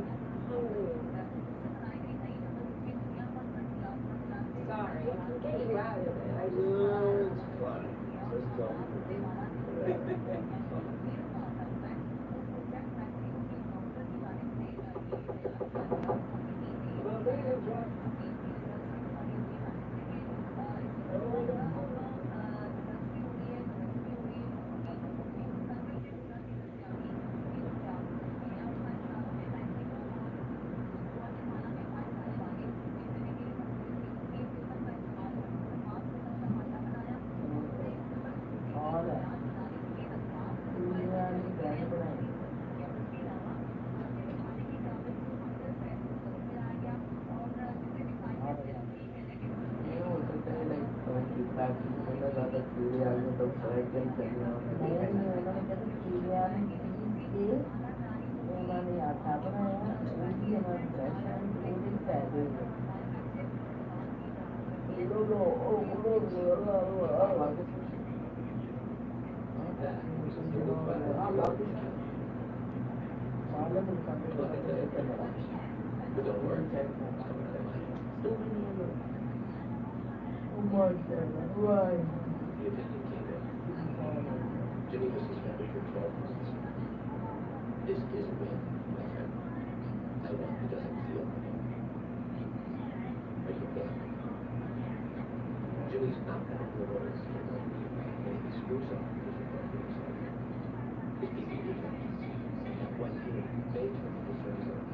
hungry. Sorry, I can get you out of it. I just No, it's fine. Just tell me. well, there you go. But don't worry. Right. The opinion came in. Jimmy was suspended for 12 months. This is a win, my friend. Anyone who doesn't feel pain. Are you okay? Jimmy's not going to live on his skin like you. And if he screws up, there's a problem with himself. His behavior changes. And when he may turn to the service of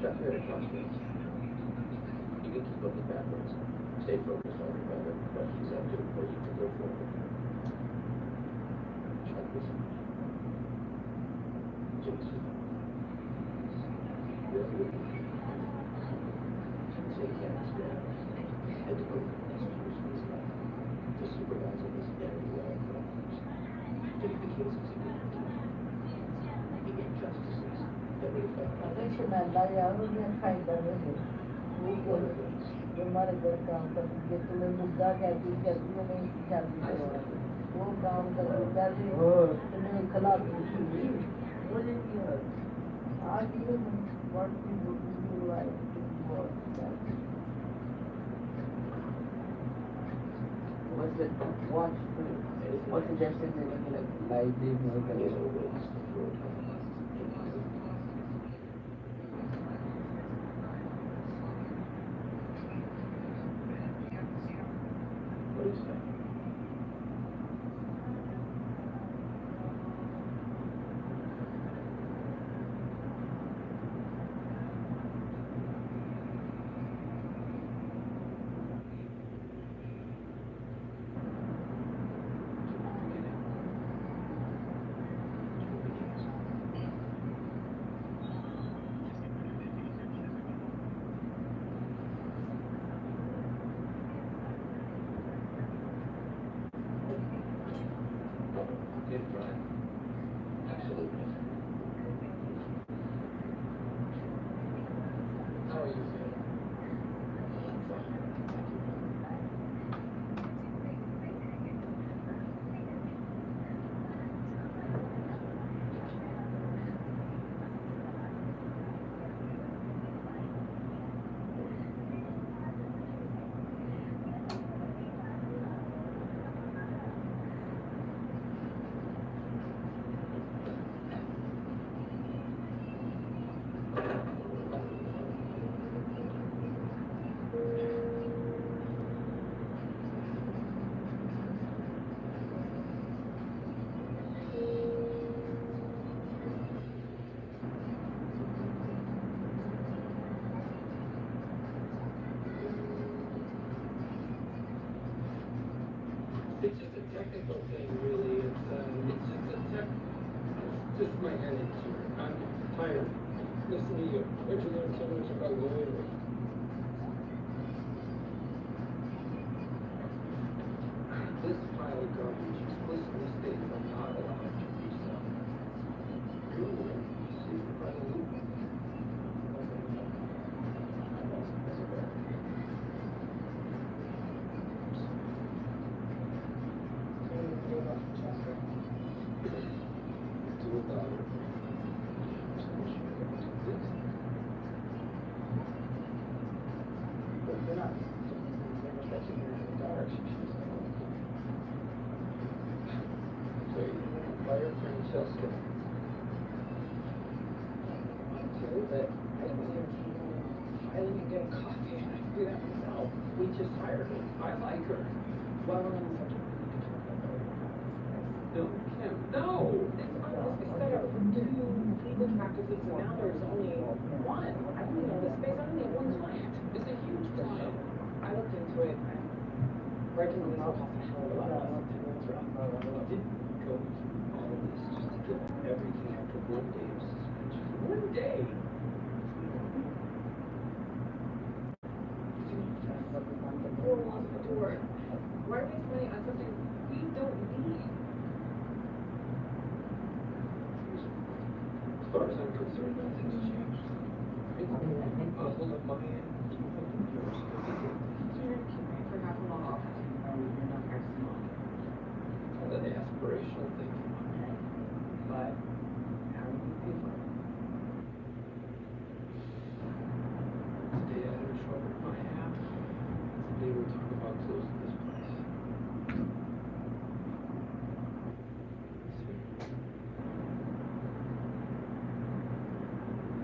just heard across this. You can keep looking backwards. Stay focused on remembering what he's up to before you can go forward. Check this out. Jimmy's really looking at you. Take care of his dad. And to go for the next years of his life. To supervise him as very well as others. Jimmy, the case is a good one. The injustices that would affect others. One of those. हमारे घर काम करती है तुम्हें मुद्दा कहती करती है नहीं जाती वो काम करती करती तुम्हें खिलाफ मुझे आज ये what would you like to watch what's the destination like There's always the throat of what do you say? technical thing, really. It's just my headaches here. I'm tired. Listen to you. Don't you learn so much about lawyering? This pile of garbage explicitly states I'm not allowed to resell. You're aware. See if you find a loophole. Fire Francesca. I didn't get a coffee and I figured out myself. We just hired her. I like her. Well, we're on the subject. No, Kim, no! This office is set up for 2 legal practices and now there's only 1. I only know this space. I only have 1 client. It's a huge client. I looked into it and writing the legal costs a hell of a lot less than 10 minutes around. You didn't go through all of this just to give up everything after 1 day of suspension. 1 day? Four walls in the door. Why waste money on something we don't need? As far as I'm concerned, nothing's changed. I'll hold up my end. You hold up yours. For half a law office, you're not practicing law. Call it aspirational thinking. But how do you pay for it? Today I had trouble with my app. Today we'll talk about closing this place.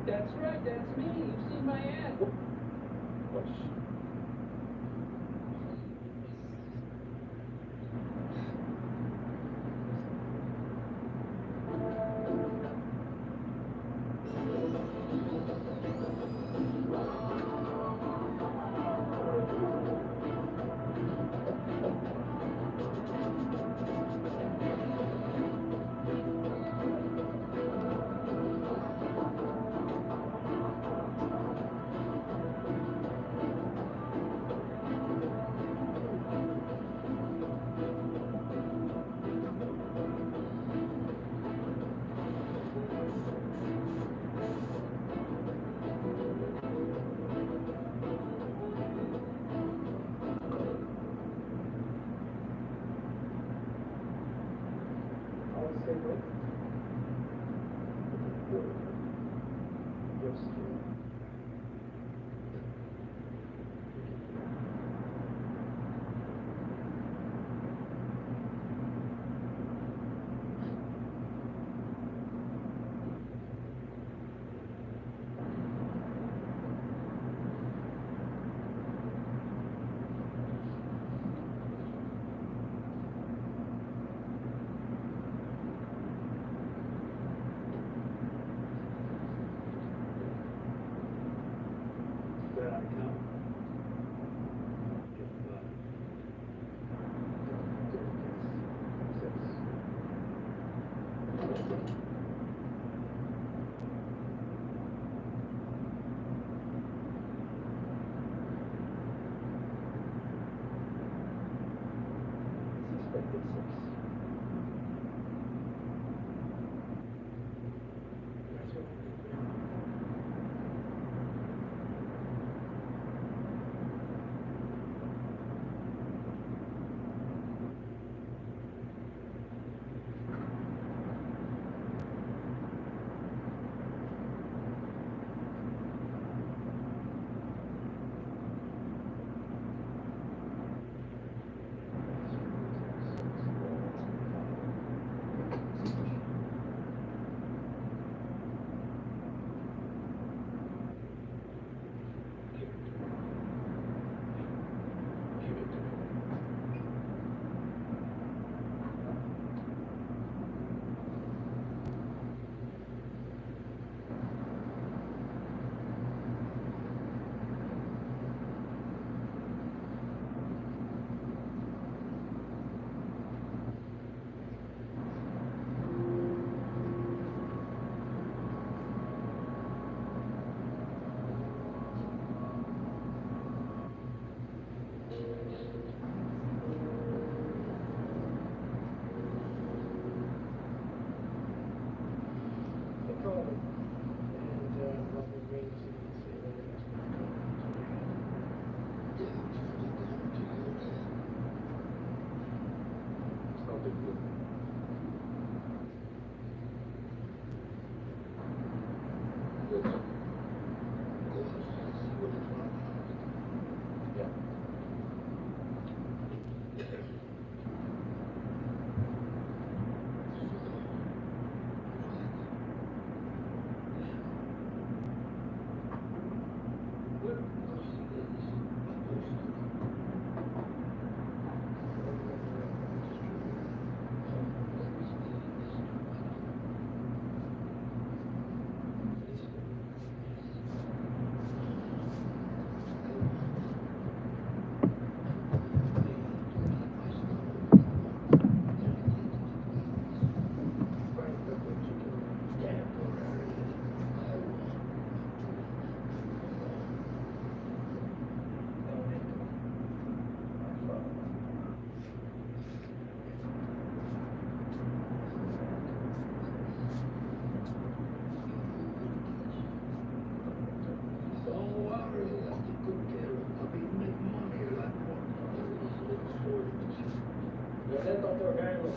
That's right, that's me. You've seen my ad. What's...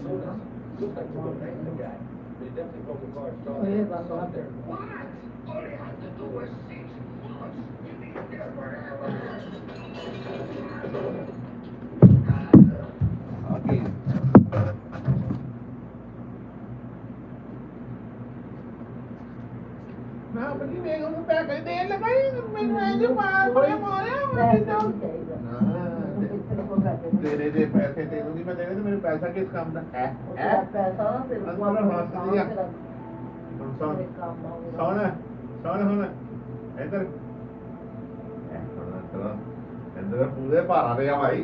so does. Looks like a good night for the guy. But he definitely broke a car. Oh, yeah, that's what happened. What? All you have to do is 6 months. You need never ever. Nah, but you ain't gonna back it then. Look, I ain't been around your mind for them all that. दे पैसे दे दूंगी मैं देने तो मेरे पैसा किस काम का है पैसा फिर सोना सोना इधर इधर पूरे भारा दे भाई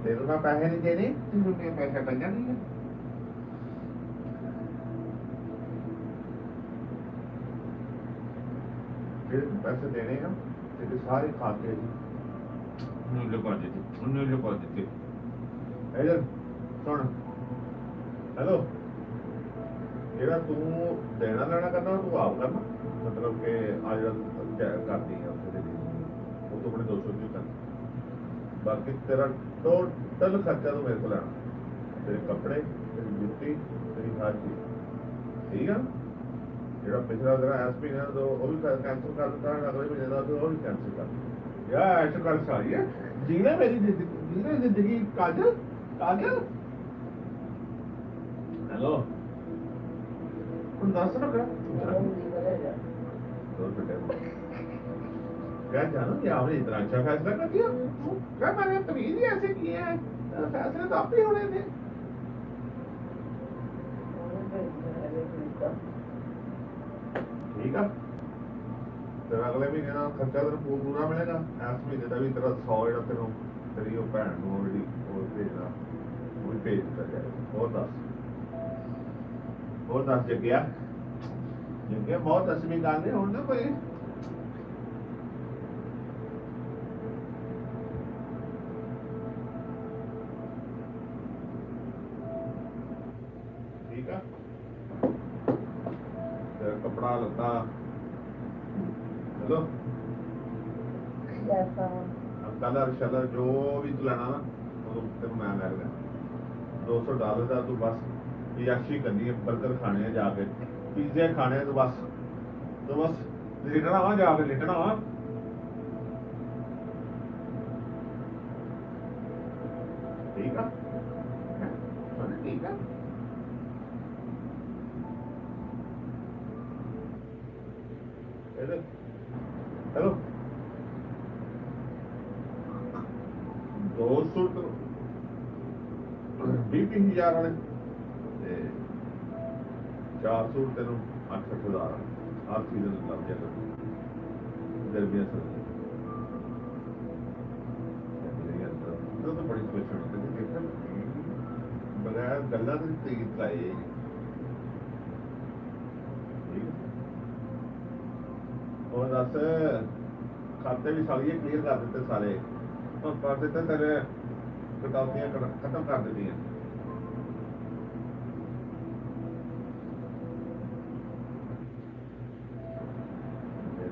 तेरे को पैसे नहीं देने तुझे पैसे बन नहीं है फिर पैसे देने हैं तेरे सारे खाते उन्हें लगा देते इधर सुन हेलो ਜਿਹੜਾ ਤੂੰ ਦੇਣਾ ਲੈਣਾ ਕਰਨਾ ਤੂੰ ਆਪ ਕਰਨਾ ਮਤਲਬ ਕਿ ਆ ਜਿਹੜਾ ਕਰਦੀ ਆ ਉਹਦੇ ਲਈ ਉਹ ਤੋਂ ਆਪਣੇ 200 ਰੁਪਏ ਕਰ ਬਾਕੀ ਤੇਰਾ ਟੋਟਲ ਖਰਚਾ ਤੂੰ ਮੇਰੇ ਕੋਲ ਲੈਣਾ ਤੇਰੇ ਕੱਪੜੇ ਤੇਰੀ ਜੁੱਤੀ ਤੇਰੀ ਹਰ ਚੀਜ਼ ਠੀਕ ਆ ਜਿਹੜਾ ਪਿਛਲਾ ਤੇਰਾ ਐਸਪੀ ਨੇ ਉਹ ਵੀ ਕੈਂਸਲ ਕਰ ਦਿੱਤਾ ਅਗਲੇ ਮਹੀਨੇ ਦਾ ਉਹ ਵੀ ਕੈਂਸਲ ਕਰ ਯਾਰ ਐਸ਼ ਕਰ ਸਾਰੀ ਹੈ ਜੀਣਾ ਮੇਰੀ ਜ਼ਿੰਦਗੀ ਕਾਜਲ ਹੈਲੋ ਹੁਣ ਦੱਸ ਨਾ ਕਰ क्या जानो कि आपने इतना अच्छा फैसला कर दिया क्या मैंने तमीज ही ऐसे किए हैं फैसले तो आप ही होने थे ठीक है तेरा अगले महीने का खर्चा तेरा पूरा मिलेगा इस महीने का भी तेरा 100 ਜਿਹੜਾ ਤੈਨੂੰ ਤੇਰੀ ਉਹ ਭੈਣ ਨੂੰ ਜਿਹੜੀ ਉਹ ਭੇਜਣਾ ਉਹ ਵੀ ਭੇਜ ਦਿੱਤਾ ਜਾਏਗਾ ਹੋਰ ਦੱਸ ਜੱਗਿਆ ਬਹੁਤ ਅਸਮੀ ਗੱਲ ਨਹੀਂ ਹੁਣ ਨਾ ਕੋਈ ਠੀਕ ਆ ਤੇਰਾ ਕੱਪੜਾ ਲੱਤਾ ਹੈਲੋ ਕਲਰ ਸ਼ਲਰ ਜੋ ਵੀ ਤੂੰ ਲੈਣਾ ਨਾ ਉਹ ਤੈਨੂੰ ਮੈਂ ਲੈ ਲਿਆ $200 ਦਾ ਤੂੰ ਬਸ ਯਾਸ਼ੀ ਕਰਨੀ ਹੈ ਬਰਗਰ ਖਾਣੇ ਆ ਜਾ ਕੇ ਪੀਜ਼ੇ ਖਾਣੇ तो बस लिटना वहां जाके लिटना वहां ठीक है ठीक है हेलो 2 सूट 20,000 वाले 4 सूट तेन 8,000 हर सीजन लग जाएगा गर्मियां तो बड़ी खुश होनी बगैर गल्ला तो तेज लाए और दस खाते भी सालिए क्लियर कर देते सारे और कर देते तेरे कटौतियां खत्म कर देती हैं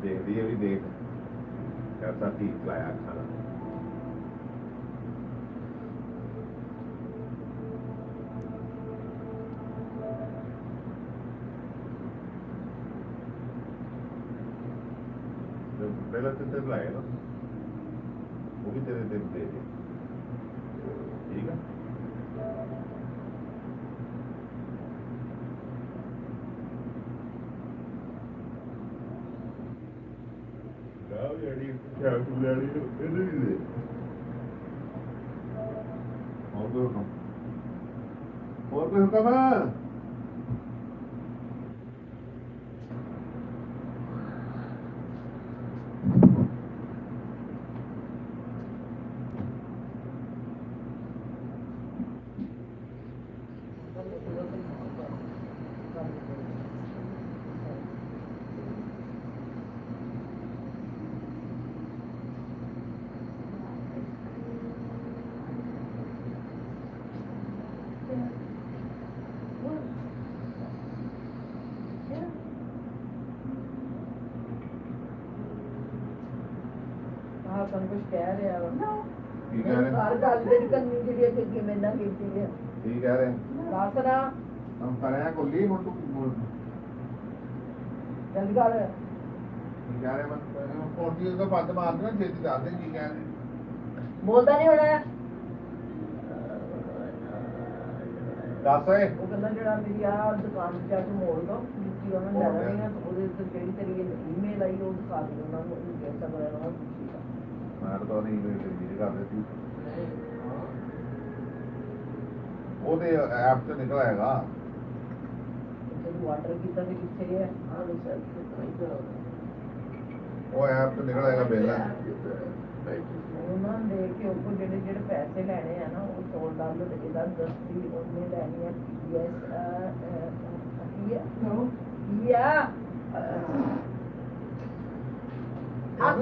देख रही है भी देख कैसा ठीक लाया खाना पहला तो तेरे लाया ना वो भी तेरे दे दे ठीक है और कोई हुक्म है कुछ कह रहे हो ਕੀ ਕਹਿ ਰਹੇ ਹਰ ਗੱਲ ਜਿਹੜੀ ਕਰਨੀ ਜਿਹੜੀ ਅਸੀਂ ਕਿਵੇਂ ਨਾ ਕੀਤੀ ਹੈ ਕੀ ਕਹਿ ਰਹੇ ਦੱਸ ਨਾ ਹਮ ਕਰਿਆ ਕੁੱਲੀ ਹੁਣ ਤੂੰ ਬੋਲ ਜਲਦੀ ਕਰ ਕੀ ਕਹਿ ਰਹੇ ਮੈਂ ਪੋਟੀ ਦਾ ਪੱਦ ਮਾਰ ਦੇਣਾ ਛੇਤੀ ਦੱਸ ਦੇ ਕੀ ਕਹਿ ਰਹੇ ਬੋਲਦਾ ਨਹੀਂ ਹੋਣਾ ਦੱਸ ਓਏ ਉਹ ਕਹਿੰਦਾ ਜਿਹੜਾ ਮੇਰੀ ਆ ਦੁਕਾਨ ਚ ਆ ਕੇ ਮੋੜ ਦੋ ਜਿੱਤੀ ਉਹਨਾਂ ਨੇ ਲੈਣੀ ਆ ਉਹਦੇ ਉੱਤੇ ਜਿਹੜੀ ਤੇਰੀ ਈਮੇਲ ਆਈ ਉਹ ਦਿਖਾ ਦੇ ਉਹਨਾਂ ਨੂੰ ਉਹਨੂੰ ਪੈਸਾ ਵਗੈਰਾ ਉਹ ਪੁੱਛੀਗਾ ਮੈਂ ਤਾਂ ਨਹੀਂ ਕੋਈ ਕਰ ਦਿੱਤੀ ਉਹਦੇ ਐਪ ਤੇ ਨਿਕਲ ਆਏਗਾ ਜਦੋਂ ਵਾਟਰ ਕੀਤਾ ਤੇ ਕਿੱਥੇ ਹੈ ਆਹ ਲੋ ਸਰ ਉਹ ਐਪ ਤੇ ਨਿਕਲ ਆਏਗਾ ਬਿੱਲ ਉਹਨਾਂ ਨੇ ਦੇਖ ਕੇ ਉੱਪਰ ਜਿਹੜੇ ਜਿਹੜੇ ਪੈਸੇ ਲੈਣੇ ਆ ਨਾ ਉਹ $100 ਤੇ ਇਹਦਾ 10 ਦੀ ਉਹਨੇ ਲੈਣੀ ਆ ਯੈਸ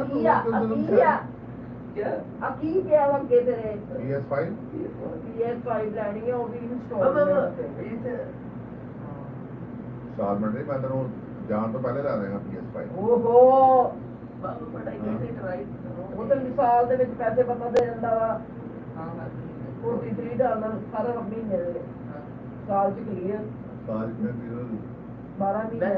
ਕੀ ਆ ਕੀ ਪਿਆ ਲੱਗੇ ਤੇਰੇ PS5 PS5 ਲੈਣੀ ਆ ਉਹ ਵੀ ਇੰਸਟਾਲਮੈਂਟ ਤੇ ਸਾਲਮੈਂਟ ਨਹੀਂ ਮੈਂ ਤੈਨੂੰ ਜਾਣ ਤੋਂ ਪਹਿਲੇ ਲਾ ਦੇਗਾ PS5 ਓਹੋ ਉਹ ਤਾਂ ਮਿਸਾਲ ਦੇ ਵਿੱਚ ਪੈਸੇ ਪਤਾ ਦੇ ਜਾਂਦਾ ਵਾ $43 ਸਾਰਾ ਮਹੀਨੇ ਦੇ ਸਾਲ ਚ ਕਲੀਅਰ ਸਾਲ ਮੈਂ 12 ਮਹੀਨੇ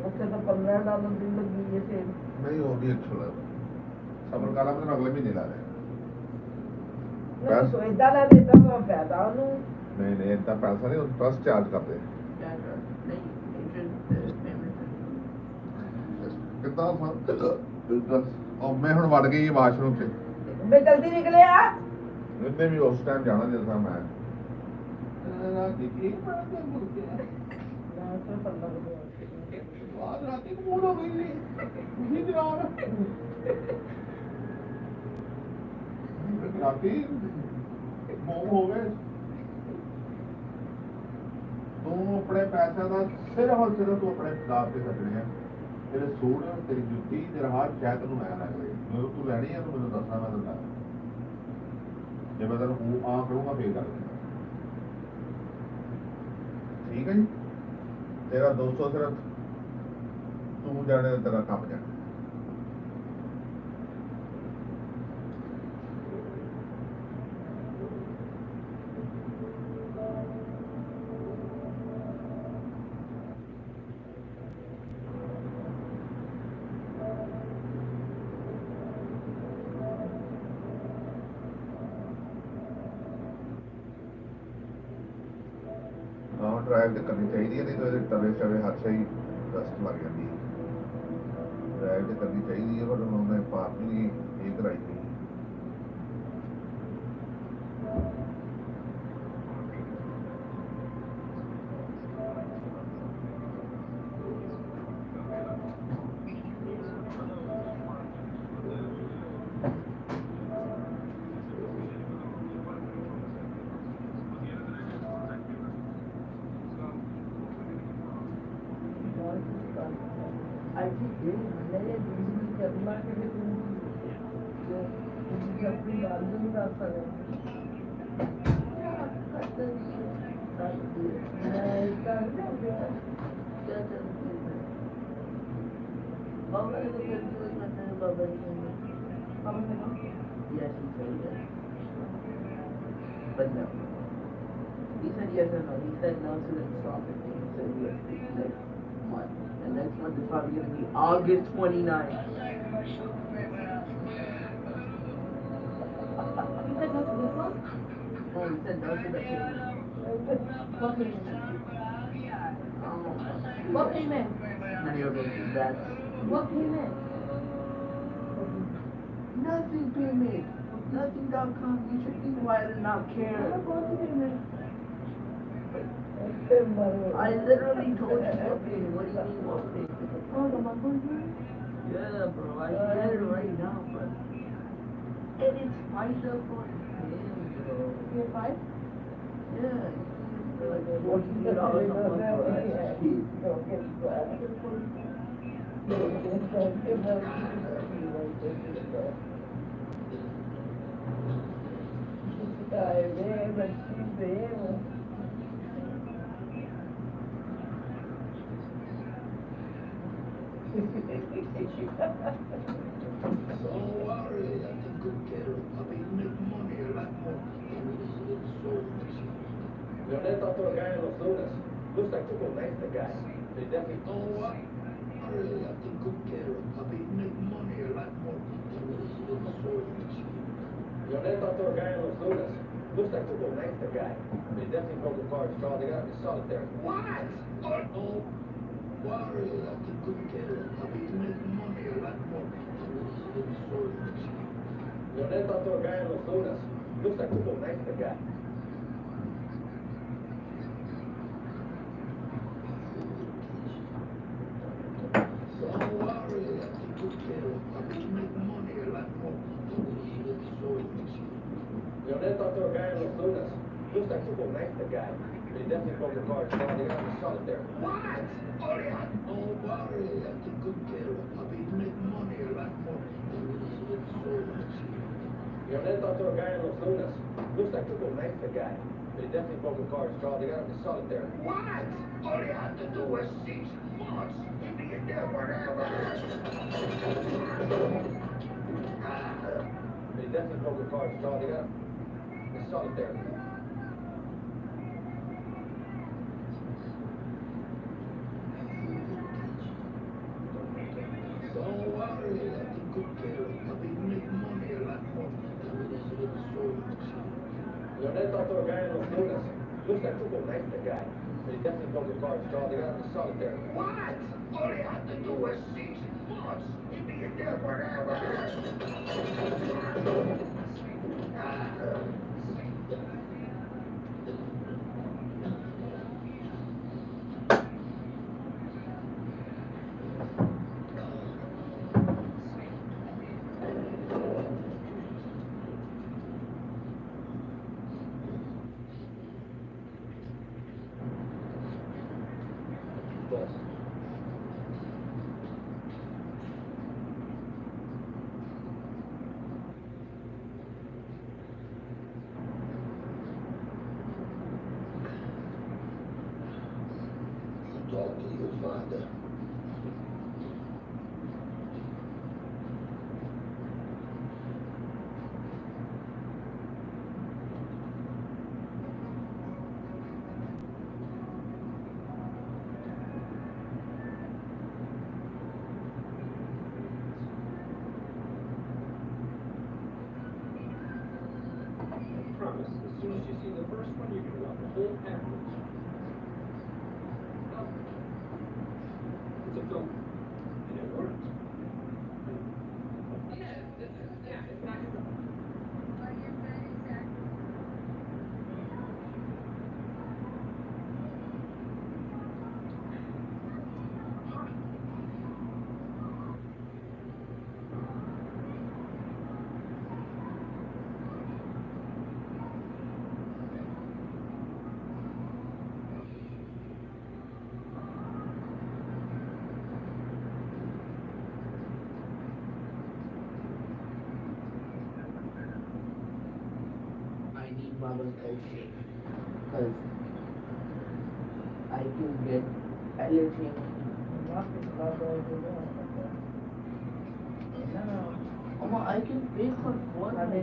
ਉੱਥੇ ਤਾਂ $15 ਦੀ ਲੱਗੀ ਹੈ ਸੇਲ ਨਹੀਂ ਉਹ ਵੀ ਅੱਛਾ ਲੱਗਦਾ ਸਬਰ ਕਾਲਾ ਮੈਂ ਅਗਲੇ ਮਹੀਨੇ ਲਾ ਦੇਗਾ ਸੋ ਇਦਾਂ ਲੈ ਦਿੱਤਾ ਮੈਂ ਫਾਇਦਾ ਉਹਨੂੰ ਨਹੀਂ ਇੰਨਾ ਪੈਸਾ ਨਹੀਂ ਉਹ ਟਰਸਟ ਚਾਰਜ ਕਰਦੇ ਕਿੱਦਾਂ ਉਹ ਮੈਂ ਹੁਣ ਵੜ ਗਈ ਵਾਸ਼ਰੂਮ ਤੇ ਮੈਂ ਜਲਦੀ ਨਿਕਲਿਆ ਉਹਨੇ ਵੀ ਉਸ ਟਾਈਮ ਜਾਣਾ ਜਦੋਂ ਮੈਂ ਰਾਤੀ ਮੂਡ ਹੋ ਗਈ ਤੁਸੀਂ ਜਨਾਬ ਰਾਤੀ ਮੋਮ ਹੋ ਗਏ ਤੂੰ ਆਪਣੇ ਪੈਸਿਆਂ ਦਾ ਸਿਰਫ ਤੂੰ ਆਪਣੇ ਦਾਬ ਤੇ ਕੱਢਣੇ ਆ ਤੇਰੇ ਸੂਟ ਤੇਰੀ ਜੁੱਤੀ ਤੇਰਾ ਹਰ ਸ਼ਾਇਦ ਤੈਨੂੰ ਮੈਂ ਲੱਗ ਰਹੀ ਜਦੋਂ ਤੂੰ ਲੈਣੀ ਆ ਤੂੰ ਮੈਨੂੰ ਦੱਸਣਾ ਮੈਂ ਤੈਨੂੰ ਜੇ ਮੈਂ ਤੈਨੂੰ ਆ ਕਰੂੰਗਾ ਫੇਰ ਕਰ ਦੇਣਾ ਠੀਕ ਹੈ ਜੀ ਤੇਰਾ 200 ਸਿਰਫ ਤੂੰ ਜਾਣੇ ਤੇਰਾ ਕੰਮ ਜਾਣਾ ਡਰਾਈਵ ਤੇ ਕਰਨੀ ਚਾਹੀਦੀ ਹੈ ਨਹੀਂ ਤਾਂ ਇਹਦੇ ਤਵੇ ਸ਼ਵੇ ਹਰ ਸਹੀ ਡਸਟ ਲੱਗ ਜਾਂਦੀ ਹੈ ਡਰਾਈਵ ਤੇ ਕਰਨੀ ਚਾਹੀਦੀ ਹੈ ਪਰ ਉਹਨੇ ਪਾਰਕਿੰਗ ਇਹ ਕਰਾਈ ਹੋਈ अपनी बात नहीं कर सकते But no. He said yes or no. He said no, so let's stop it. He said yes. He said what? And next month is probably going to be August 29th. He said no to this one? Oh, he said no to the payment. What payment? What payment? None of those is that. What payment? Nothing payment. Nothing.com. You should be quiet and not care. What payment? I literally told you what payment. What do you mean what payment? Oh, the monthly payment? Yeah, bro. I get it right now, but and it's $5 for him, bro. You get 5? Yeah. Like $14 a month for us. worry, I take good care of puppy, make money a lot more. Leonel talked to a guy in Los Lunas. Looks like Tuco likes the guy. They definitely. Oh, what? Worry, I take good care of puppy, make money a lot more. Leonel talked to a guy in Los Lunas. Looks like Tuco likes the guy. They definitely broke the car's jaw. They got him in solitary. What? Oh, worry, I take good care of puppy, make money a lot more. Leonel talked to a guy in Los Lunas. Looks like Tuco likes the guy. Don't worry, I take good care of puppy, make money a lot more. Leonel talked to a guy in Los Lunas. Looks like Tuco likes the guy. They definitely broke the car's jaw. They got him in solitary. What? Don't worry, I take good care of puppy, make money a lot more. Leonel talked to a guy in Los Lunas. Looks like Tuco likes the guy. They definitely broke the car's jaw. They got him in solitary. What? All you have to do is 6 months. You be in there wherever. They definitely broke the car's jaw. They got him in solitary. Don't worry, I take good care of puppy, make money a lot more. Leonel talked to a guy in Los Lunas. Looks like Tuco likes the guy. They definitely broke the car's jaw. They got him in solitary. What? All you have to do is 6 months. You be in there wherever. Talk to your father. I promise, as soon as you see the first one, you're gonna want the whole package. It's a film, and it works. I need Baba's milkshake because I can get allergy. Mama, I can pay for one. Baba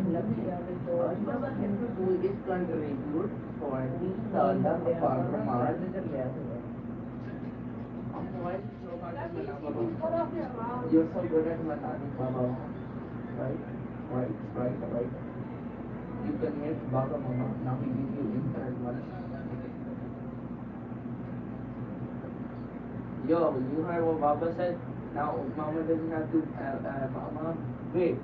has to do is contribute $40 per month. Why is it so hard to manage, Baba? You're so good at managing, Baba. Right. You can hit Baba, Mama. Now he gives you infinite money. Yo, you heard what Baba said? Now Mama doesn't have to Mama. Wait.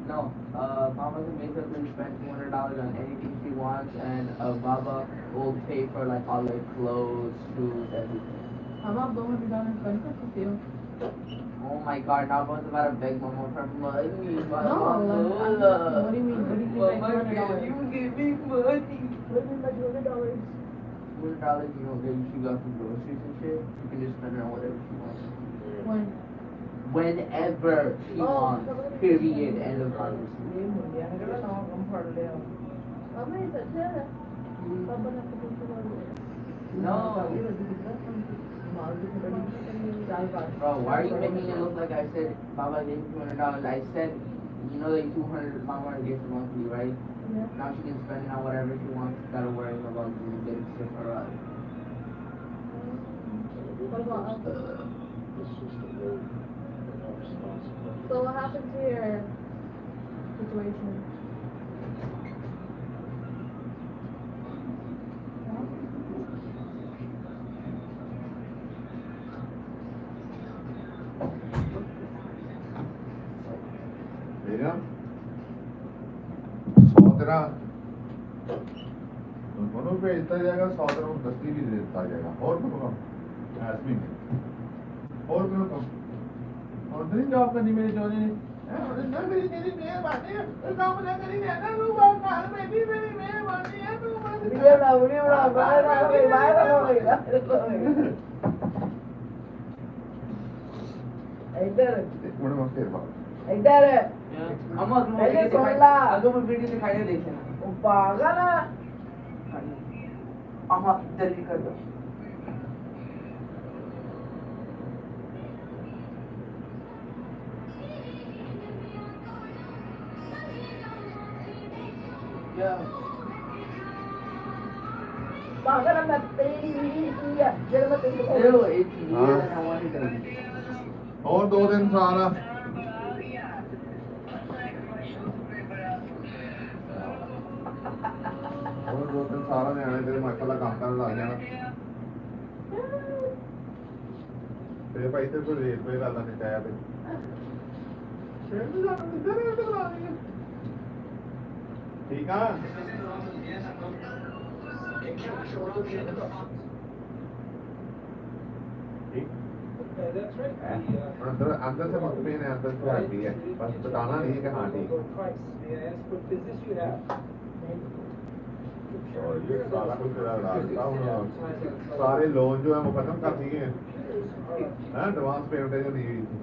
No, Mama can basically spend $200 on anything she wants, and Baba will pay for like all her clothes, shoes, everything. How about $200 spent with you? Oh my God! Now Baba's about to beg Mama for money. What do you mean? What do you mean Mama, can you give me money? What do you mean by $200? $200, you know, that she got from groceries and shit. You can just spend it on whatever she wants. When? Whenever she wants. Period. End of conversation. No. Bro, why are you making it look like I said Baba gave $200? I said, you know that 200 Mama gives monthly, right? Yeah. Now she can spend it on whatever she wants instead of worrying about getting sick or us. What about us? It's just a road. They're not responsible. So what happened to your situation? मेरा 100 तेरा दोनों पे इतना जाएगा 100 तेरा 10 भी देता जाएगा और कम ऐसे में और कम और दिन जॉब करनी मेरे जोने ने ना मेरी मेहरबानी है काम ना करी ना तू बाहर में भी मेरी मेहरबानी है तू Video bro. इधर मुझे मत कर बात इधर हम पहले सुन ला अगर मैं वीडियो दिखाने देखे ना वो पागल है हम जल्दी कर दो क्या पागल है मैं तेरी वीडियो जब मैं तेरे को एक वीडियो बनाने कर और 2 दिन सारा और 2 दिन सारा ने आने तेरे माशाल्लाह काम करने लग जाना तेरे भाई तेरे को रेट पे डालना नहीं चाहिए पे ठीक है ठीक That's right. अंदर से मत पीने अंदर से हड्डी है बस बताना नहीं कि हाँ ठीक Price, may I ask what business you have? और ये सारा कुछ डालता हूँ सारे लोन जो है वो खत्म कर दिए हैं एडवांस पेमेंट जो नहीं हुई थी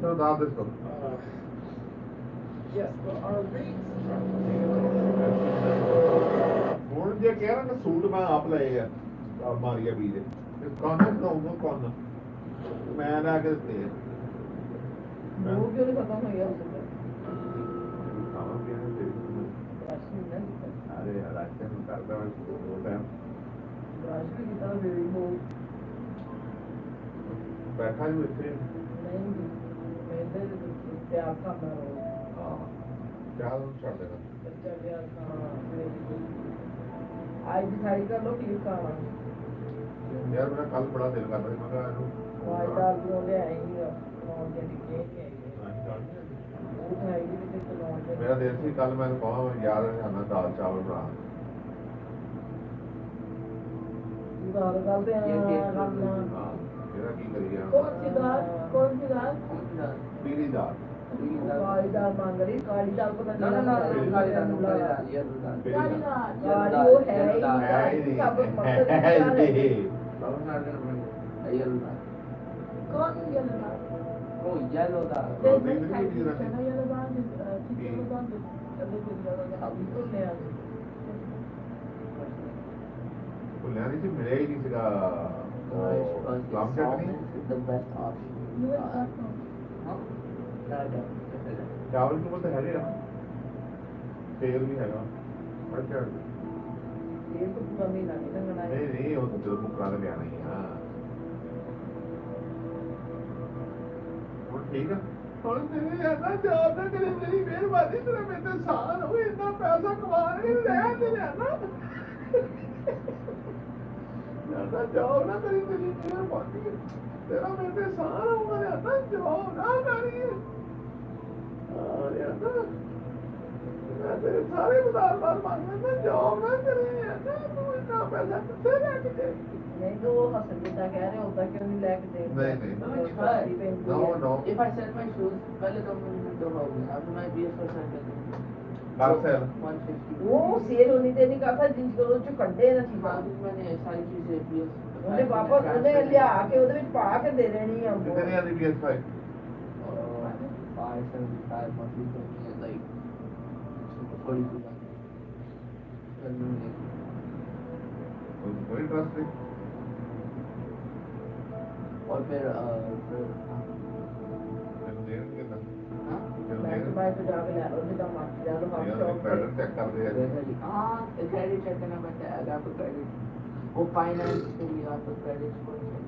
तो बता दो इसको Yes, but our rates ਹੁਣ ਜੇ ਕਹਿ ਰਹੇ ਨਾ ਸੂਟ ਮੈਂ ਆਪ ਲਏ ਆ ਮਾਰੀਆ ਵੀ ਦੇ ਕੌਣ ਬਣਾਉਂਗਾ ਕੌਣ ਮੈਂ ਲੈ ਕੇ ਦਿੱਤੇ वो क्यों नहीं खत्म हो गया अरे यार आज तक करता है होता है आज की किताब मेरी वो बैठा ही बैठे नहीं मैंने क्या था मैं हाँ क्या छोड़ देगा बच्चा क्या था आज डिसाइड कर लो कि खाना यार मेरा कल बड़ा दिल कर रहा है मगर आज दाल ले आएंगे और क्या दिखेंगे मेरा दिल से कल मैंने कहा यार खाना दाल चावल बना दाल डालते हैं मेरा की करिए कौन सी दाल पीली दाल काली दाल मांग रही काली दाल पता नहीं ना काली दाल ये काली दाल वो है ही सब कौन येलो दाल ओ येलो दाल येलो दाल पुलियानी से मिले ही नहीं सीधा लाम चटनी चावल के बोलते है तेल भी है अच्छा ये तो पूरा महीना नहीं लगना है नहीं वो तो मुकरा ले आना ही हां और ठीक है और तेरे यार जॉब ना करे तेरी मेहरबानी तेरा मेरे साल हो इतना पैसा कमा रही है तेरे यार ना जॉब ना करी तेरी मेहरबानी तेरा मेरे साल हो गया ना जॉब ना करी और यार मैं तेरे सारे उधार मांगने में जॉब ना करी है ना तू इतना पैसा कितने लेके दे नहीं तो वो हसनता कह रहे होता क्यों नहीं लेके दे नहीं no if I sell my shoes पहले तो मुझे दो होगी अब मैं 20 पर सेल कर दूंगा कार सेल 150 वो सेल होनी देनी का था जिनको रोज कंडे ना थी बाद मैंने सारी चीजें 20 ਉਹਨੇ ਵਾਪਸ ਉਹਨੇ ਲਿਆ ਕੇ ਉਹਦੇ ਵਿੱਚ ਪਾ ਕੇ ਦੇ ਦੇਣੀ ਆ कितने आती PS5 575 monthly for me is like 42 months कोई इंटरेस्ट नहीं। और फिर तेनू देन कितना हाँ तेनू मैं देन तो जाके ले लो जितना मर्जी ले लो हम यार शॉप क्रेडिट चेक कर दे यार हाँ क्रेडिट चेक करना पड़ता है अगर आपको क्रेडिट वो फाइनेंस के लिए आपको क्रेडिट स्कोर चेक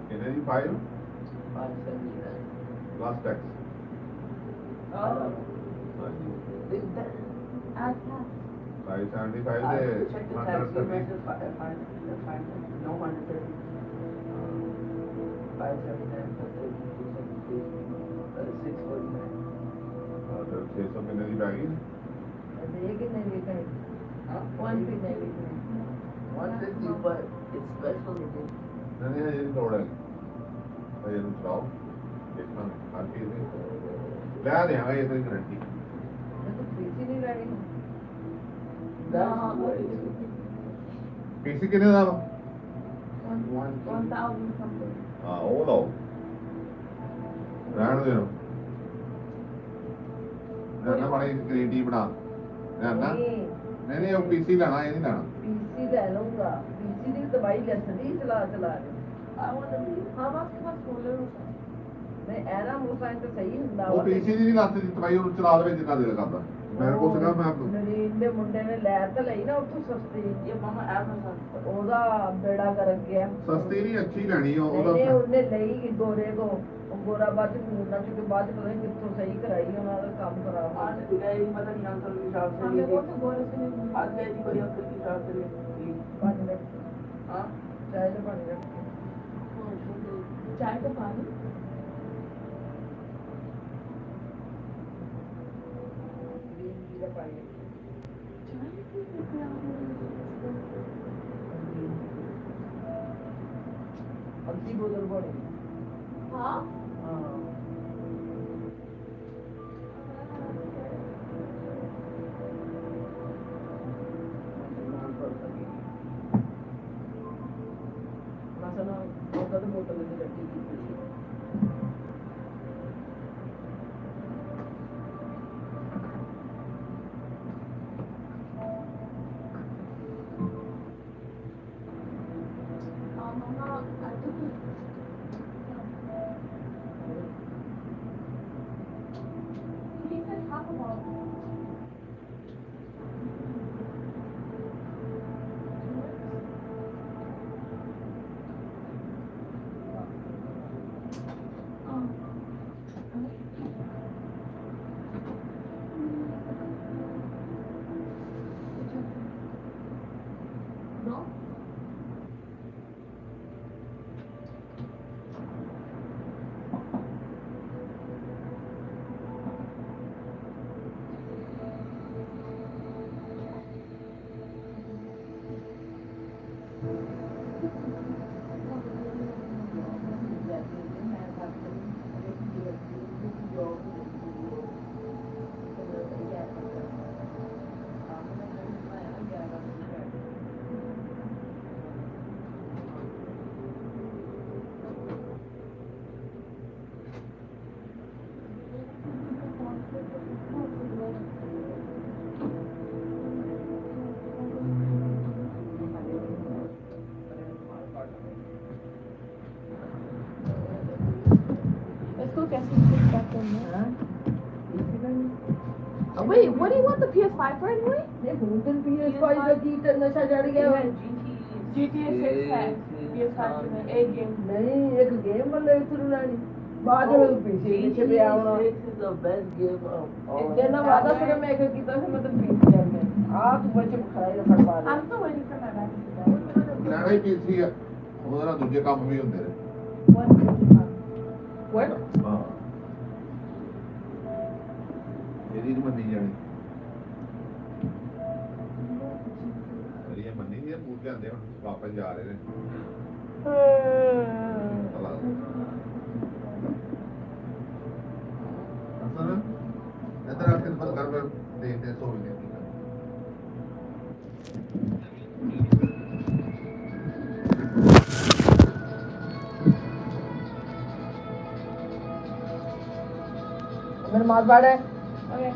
कितने दी फाइल 579 लास्ट टैक्स अच्छा 575 दे 130 और 600 कितने दी बैगी नहीं है ये थोड़ा है ये तो चलाओ देखना हर चीज है ले आ देंगे ये तो गारंटी पीसी कितने दा 1000 something. हाँ वो लो रहने दे ना बड़ी ग्रीन टी बना ना नहीं नहीं वो पीसी लेना ये नहीं लेना पीसी ले लूंगा पीसी की दवाई लेती चला चला के हाँ बस के पास कूलर होता नहीं ऐना मोबाइल तो सही ਹੁੰਦਾ ਉਹ ਪੀਸੀ ਦੀ ਨਹੀਂ ਲੱਤ ਦੀ ਦਵਾਈ ਉਹਨੂੰ ਚਲਾ ਦੇਵੇ ਜਿੰਨਾ ਦਿਲ ਕਰਦਾ ਮੇਰੇ ਕੋਲ ਸੀਗਾ ਮੈਂ ਨਰੀਨ ਦੇ ਮੁੰਡੇ ਨੇ ਲੈ ਤਾਂ ਲਈ ਨਾ ਉੱਥੋਂ ਸਸਤੀ ਇਹ ਮਾਮਾ ਐਮਜ਼ਨ ਉਹਦਾ ਬੇੜਾ ਕਰ ਗਿਆ ਸਸਤੀ ਨਹੀਂ ਅੱਛੀ ਲੈਣੀ ਉਹਦਾ ਉਹਨੇ ਲਈ ਗੋਰੇ ਕੋ ਗੋਰਾ ਬਾਅਦ ਮੂਰਨਾ ਚ ਬਾਅਦ ਪਤਾ ਨਹੀਂ ਕਿੱਥੋਂ ਸਹੀ ਕਰਾਈ ਉਹਨਾਂ ਦਾ ਕੰਮ ਖਰਾਬ ਆ ਗਿਆ ਇਹ ਪਤਾ ਨਹੀਂ ਅੰਕਲ ਦੀ ਸ਼ਾਪ से लिए वो गोरे से आज गए जी कोई अंकल की शॉप से लिए 5 मिनट हां चाय तो 5 मिनट चाय तो पानी अच्छी बोतल पड़ी हाँ हाँ बोतल Wait, what do you want the PS5 for anyway? PS5 का की नशा चढ़ गया GTA 6 है PS5 में एक गेम नहीं एक गेम वाले शुरू लानी बाद में पीसी नीचे पे आना This is the best game of all इतना वादा से मैं एक की तरह से मतलब पीसी कर गया आप बच्चे खड़ाई फड़ पा रहे I'm still waiting for my back ਲੈਣਾ ਹੀ ਪੀਸੀ ਆ ਉਹਦੇ ਨਾਲ ਦੂਜੇ ਕੰਮ ਵੀ ਹੁੰਦੇ ਨੇ What? ਹਾਂ ਇਹਦੀ ਨਹੀਂ ਮੰਨੀ ਜਾਣੀ ਇਹ ਮੰਨੀ ਨਹੀਂ ਪੂਰ ਕੇ ਆਂਦੇ ਹੁਣ ਵਾਪਸ ਜਾ ਰਹੇ ਨੇ ਅਸਲ ਇਧਰ ਆ ਕੇ ਬਸ ਕਰ ਦੇ ਦੇ ਸੋ ਹੀ ਨਹੀਂ मेरे मार बाड़े Okay.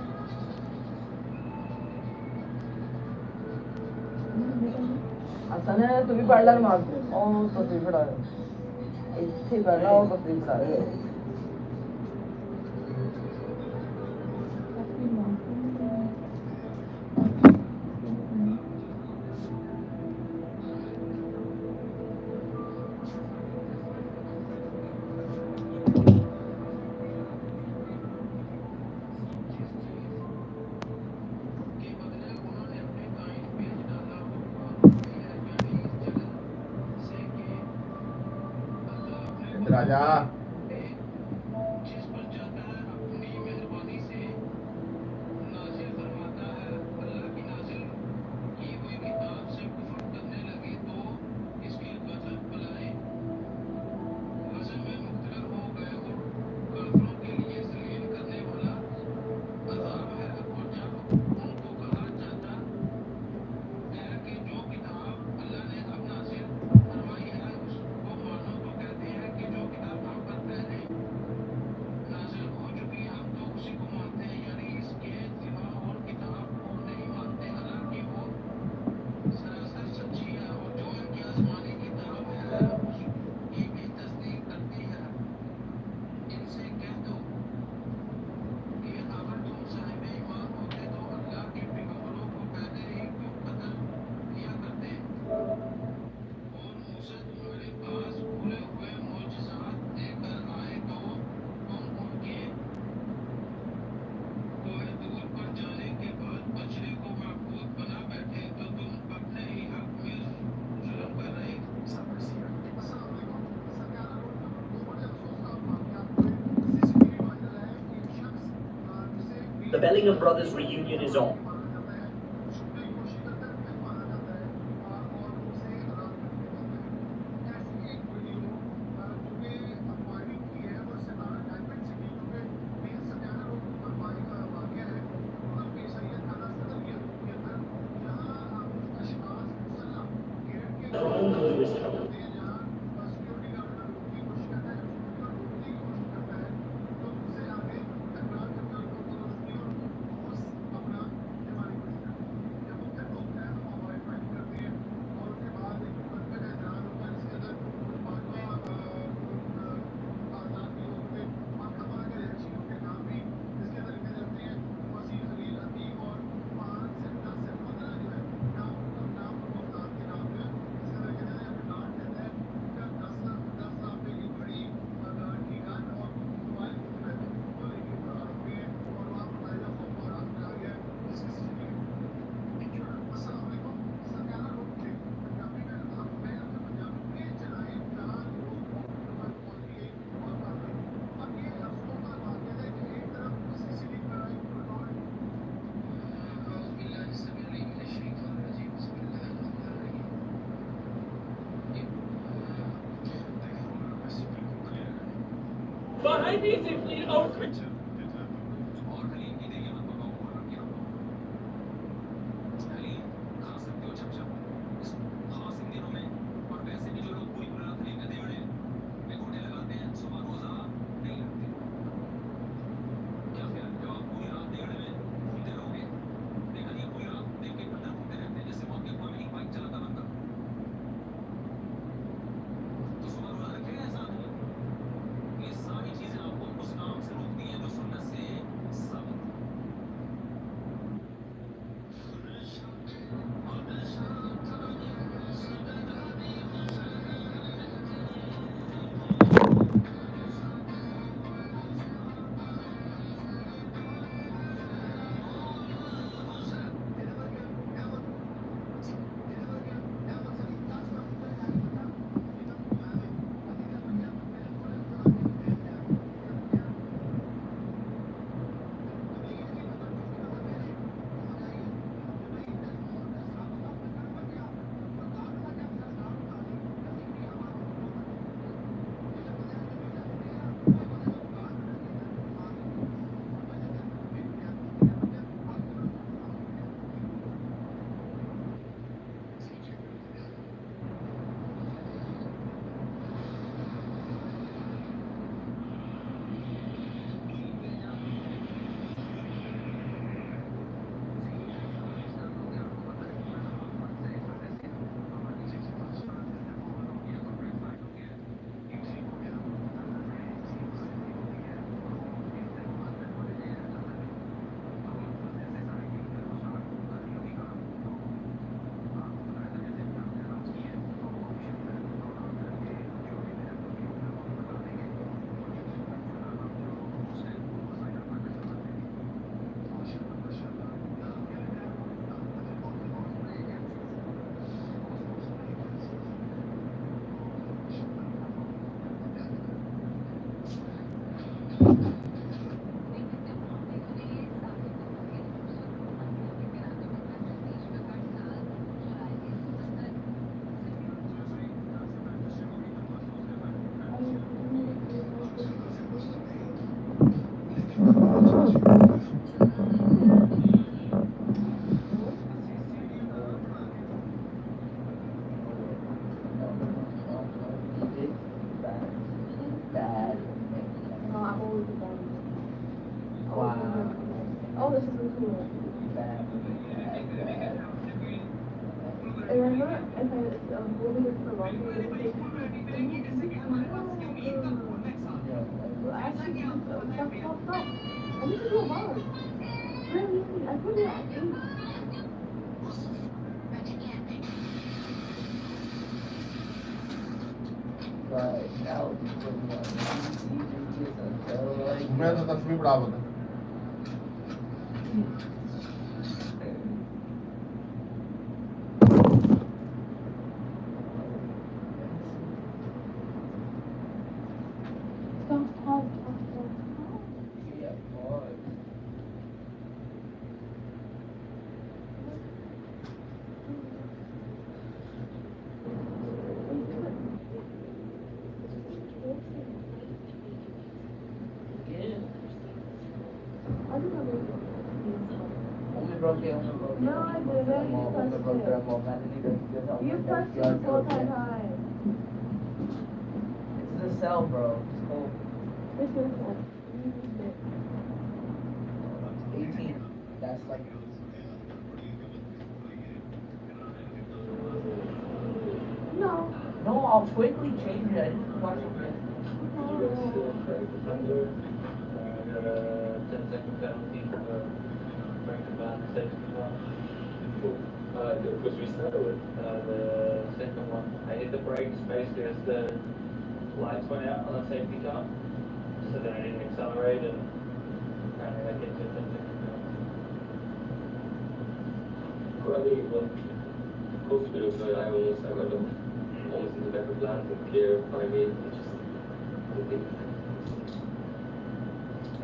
असं नाही तुम्ही पडला ना माग तो तुम्ही पडाल इथे पडला तो तुम्ही पडाल राजा The Bellingham brothers reunion is on. But I basically opened. But now it's from like घूमने तो 10 भी बड़ा होता है No, I didn't. You touched it 4 times. It's the cell, bro. It's cool. It's your cell. 18. That's like. No. No, I'll quickly change it. I just watch it. 10-second penalty for breaking bad mistakes as well. Because we started with the second one. I hit the brakes basically as the lights went out on the safety car. So then I didn't accelerate and apparently I hit the 10-second penalty. Well, close to so I got them almost in the back of the land and clear. I mean, it's just.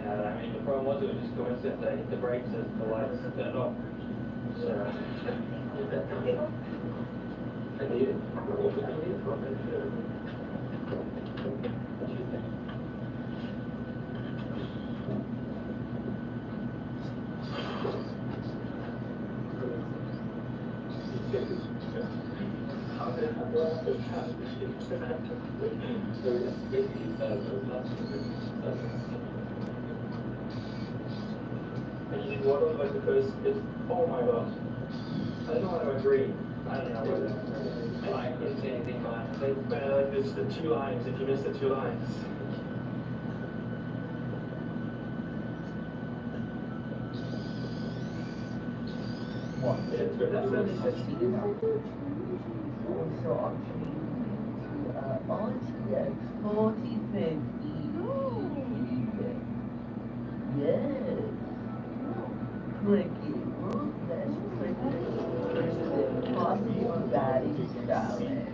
I mean, the problem was it was just coincidence. I hit the brakes as the lights turned off. So, I need it. and you what was like the first, it's, oh my gosh. I don't want to agree. I don't know whether. I couldn't see anything behind it. It's the 2 lines, if you miss the 2 lines. What? Yeah, it's good. That's really So I'm changing to RTX 4050. Yes. Cricket. That's cricket. Versus the Impossible Batting Challenge.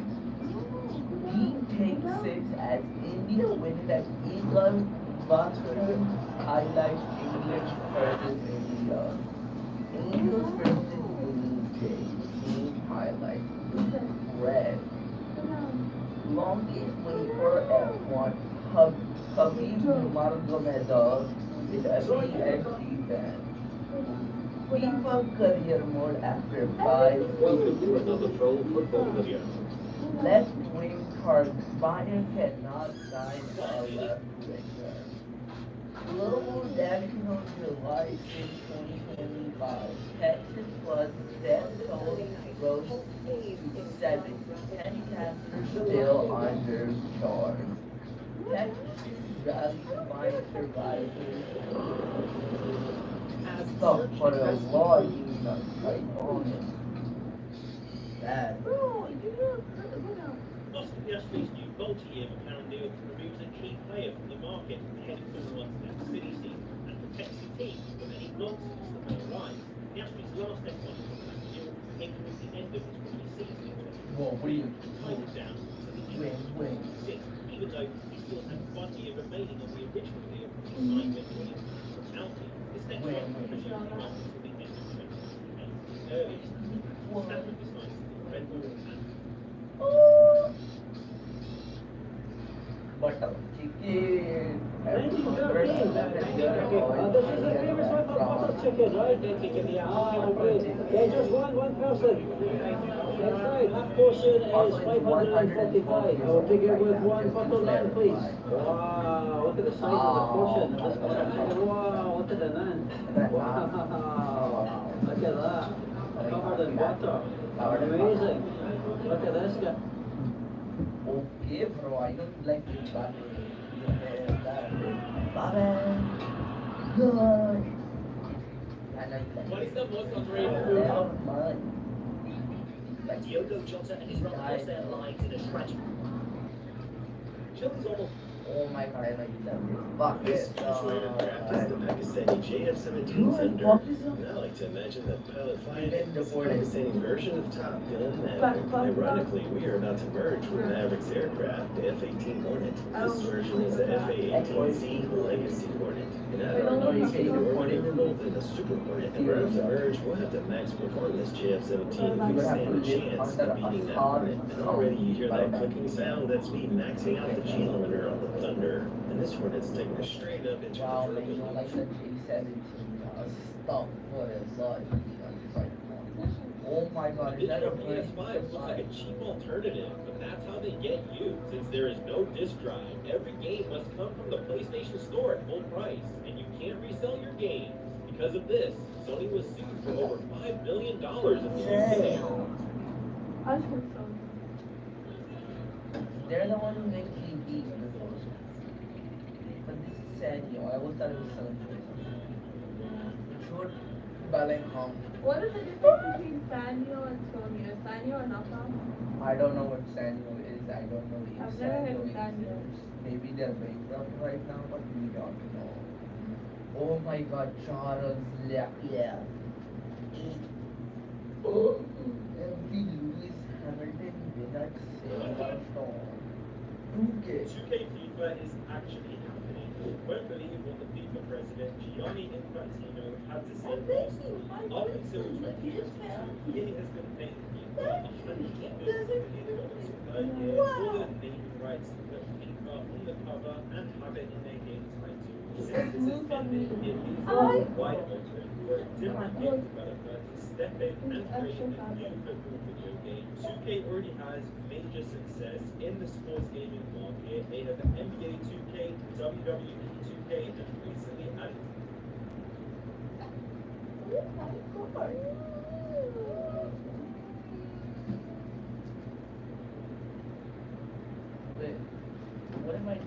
Team Take 6 as India winning at England Buster highlights England versus India. Angels versus Blue Jays. Team highlights. Red. Longest wait for F1. Habib Nurmagomedov is a PhD fan. FIFA career mode after 5 Welcome to another troll football video. left wing target. Bayern cannot sign a left winger. Global National July 6, 2025. Texas plus death toll rose to 7. 10 casters still under charge. Texas rally to find survivors. Stop for a law using a type on it. Bad. Oscar Piastri's new multi-year McLaren deal removes a key player from the market ahead of Formula 1's next silly season and protects the team from any nonsense that may arise. Piastri's last F1 contract deal came towards the end of his rookie season in 2023, Well, tied it down to the end of 2026, even though he still had 1 year remaining on the original deal he signed when joining Audi. This next one presumably runs until the end of 2028. Earliest, Verstappen decides to Red Bull and Butter chicken. Thank you, This is the famous one for butter chicken, right? Ah, okay. Yeah, just one person. That's right. That portion is 545. I will take it with 1 butter naan, please. Wow, look at the size of the portion of this butter chicken. Wow, look at the naan. Wow, look at that. Covered in butter. Amazing. Okay, let's go. Okay, bro, I know you like this battery. Bye. Good. I know you like Funny it. stuff most underrated food. Never mind. Diogo Jota and his brother lost their lives in a tragic. Chile's almost. Oh my god, I know you love this. Fuck This it. future aircraft is the Pakistani JF-17 You Thunder. fuck this up. And I like to imagine that pilot flying Again, it is a reporting. Pakistani version of Top Gun, Fuck, and fuck, ironically, we are about to merge with Maverick's aircraft, the F-18 Hornet. This version is the FA-18C Legacy Hornet. And not only is it more maneuverable than the Super Hornet, and we're about to merge, we'll have the max performance JF-17 if we stand a chance of beating that Hornet. And already you hear that clicking sound, that's me maxing out the G-limiter on the Thunder. And this Hornet's taking a straight up into Wow, the man, you vertical. like the J17. Stop for a lot. Oh my god, is that a Digital PS5 looks like a cheap alternative, but that's how they get you. Since there is no disc drive, every game must come from the PlayStation Store at full price, and you can't resell your games. Because of this, Sony was sued for over $5 billion in the UK. I just want some. They're the one who make TVs before. But this is Sanyo. I always thought it was Sanyo. Short Bellingham. What is the difference between Sanyo and Sony? Is Sanyo a knockoff? I don't know what Sanyo is. I don't know if I've never heard of Sanyo Sanyo. exists. Maybe they're bankrupt right now, but we don't know. Oh my god, Charles Leclerc. Oh, MV Lewis Hamilton win at Silverstone. 2K. 2K FIFA is actually happening. Won't believe what the FIFA president Gianni Infantino had to say last week. Up until 2022, he has been paying FIFA $150 million per year for the naming rights to put FIFA on the cover and have it in their game title. Since this has ended, it is wide open for a different game developer to step in and create a new football video game. 2K already has major success in the sports gaming market. They have NBA 2K, WWE 2K, and recently added. Wait, what am I?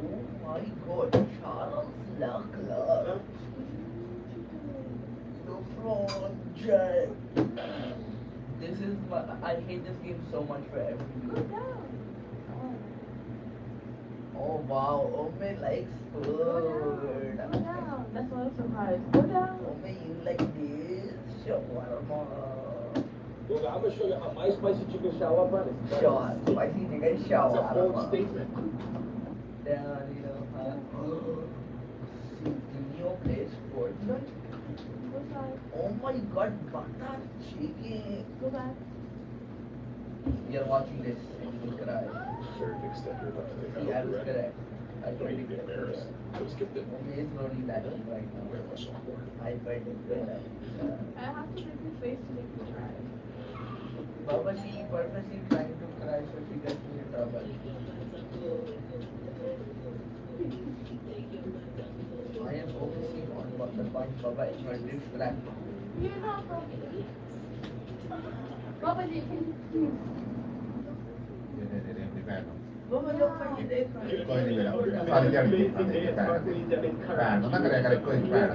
Oh my god, Charles Leclerc. The project. This is my. I hate this game so much for every Go reason. down. Oh wow, oh my likes food. Go down. That's why I'm surprised. Go down. Oh my you like this? Shawarma. Look, I'm gonna show you how my spicy chicken shawarma is. Sure, spicy chicken It's a bold shawarma. statement. Down, you know, in your place, Fortnite. Go side. Oh my god, butter chicken. Go back. We are watching this and you will cry. Third extender about to take out. See, I was correct. I Don't even be predicted embarrassed. it. Go skip it. Only is only that right now. Very much on board. I predicted it. I have to make your face to make you try. Baba, she purposely trying to cry so she gets me in trouble. I am focusing on what the point Baba is my distract. You're not broken. Baba, you can please. Baba, look at it. कोई नहीं मेरा सारी जड़ की pan ना करे करे कोई पैन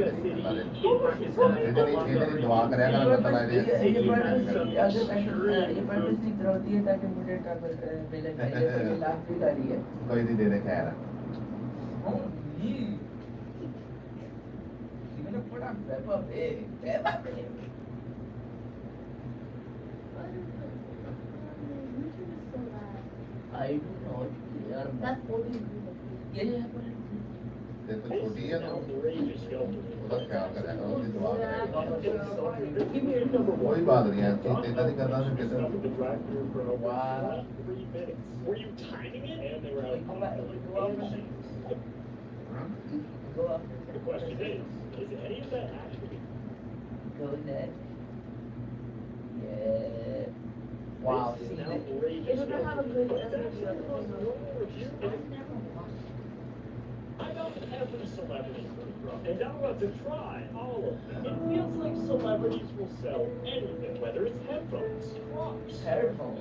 इधर दुआ करे अगर पता लगे ये purposely होती है ताकि मुझे ट्रबल मिले मेरे लास्ट भी गाड़ी है कोई नहीं दे दे खैर You're gonna put on Peppa Pig. Peppa Pig. I do not care. That's holding Yeah, ये तो छोटी है तो उसका ख्याल करेगा उसकी दुआ करेगा Give me your number one. कोई बात नहीं है इतना नहीं करना है किसे Stop at the drive-thru for a while. Wow. 3 minutes. Were you timing it? And they were out. Go up. Go up. The question is any of that actually? Go next. Yeah. Wow. This See is an that? outrageous It's gonna have a good But that's review. a review. I've never watched. I got every celebrity. And I'm about to try all of them. It feels like celebrities will sell anything, whether it's headphones, props, Headphones.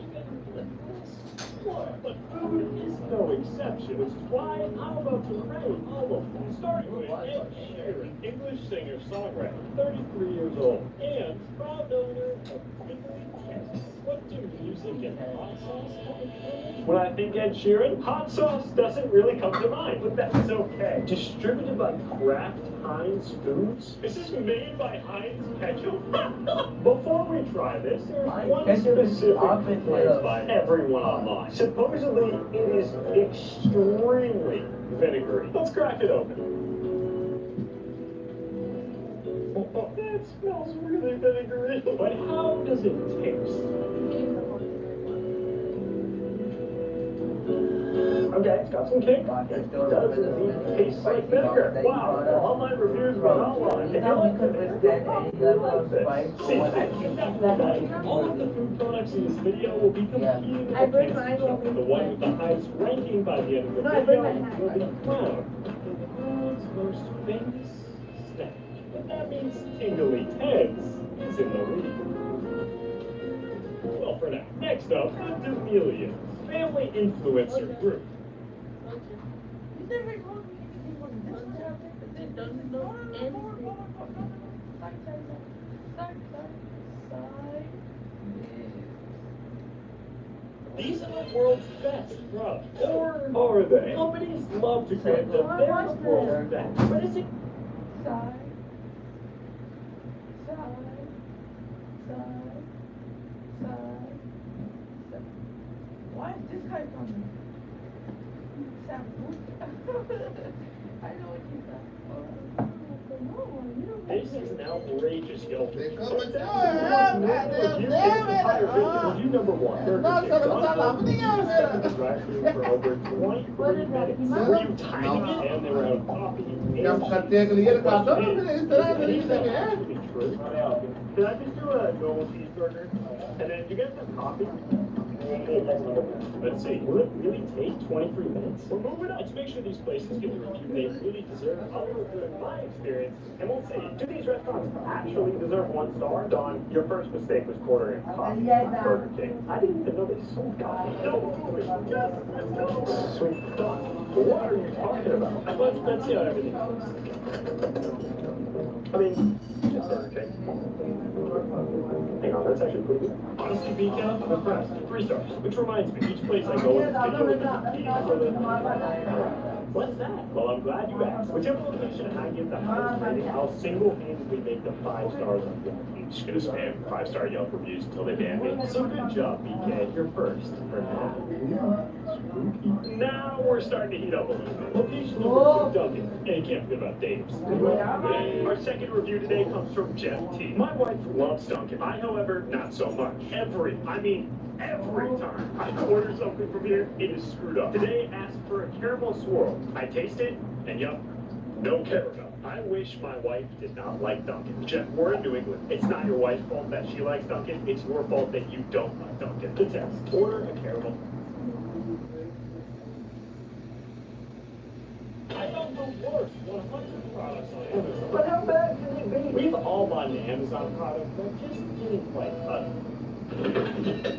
What? But food is no exception, which is why I'm about to rate all of them. Starting with Ed Sheeran, English singer-songwriter, 33 years old, and proud owner of Wiggly Cats. What do music and hot sauce have in common? When I think Ed Sheeran, hot sauce doesn't really come to mind, but that's okay. Distributed by Kraft Heinz Foods? Is this made by Heinz Ketchup? Before we try this, there's one specific complaint by everyone online. Supposedly, it is extremely vinegary. Let's crack it open. Oh, that smells really vinegary. But how does it taste? Okay, it's got some kick. It does indeed taste like vinegar. Wow, the online reviews were online. If you like the vinegar, you like this. See, all of the food products in this video will be competing against each other. The one with the highest ranking by the end of the video will be crowned the world's most famous snack. But that means Tingly Teds is in the lead. Well, for now. Next up, the D'Amelia's family influencer group. These are the world's best products. Or are they? Companies love to claim that they're the world's best. But is it? Why is this guy coming? I know what you said. This is an outrageous yelp. Review number one. Drive-through for over 23 minutes. Were you timing it? And they were out of coffee. Is that actually true? Did I just do a normal cheeseburger? And then you guys have coffee? Let's see, will it really take 23 minutes? We're moving on. Let's make sure these places get the review they really deserve. I'll go through my experience, and we'll see. Do these restaurants actually deserve 1 star? Don, your first mistake was ordering coffee at Burger King. I didn't even know they sold coffee. No, yes, let's go. Sweet Don, what are you talking about? Let's see how everything goes. I mean, just Burger King. Hang on, that's actually pretty good. Honestly, BK, I'm impressed. 3 stars. Which reminds me, each place I go in this video is a key for the... What's that? Well, I'm glad you asked. Whichever location I give the highest rating, I'll single-handedly make them 5 stars on Yelp. I'm just gonna spam 5-star Yelp reviews until they ban me. So good job, BK. You're first for now. Now we're starting to heat up a little bit. Location number 2, Dunkin'. And you can't forget about Dave's. Our second review today comes from Jeff T. My wife loves Dunkin'. I, however, not so much. Every time I order something from here, it is screwed up. Today, asked for a caramel swirl. I taste it, and yup, no caramel. I wish my wife did not like Dunkin'. Jeff, we're in New England. It's not your wife's fault that she likes Dunkin'. It's your fault that you don't like Dunkin'. The test. Order a caramel. I found the worst 100 products on Amazon. But how bad can it be? We've all bought an Amazon product that just didn't quite cut it.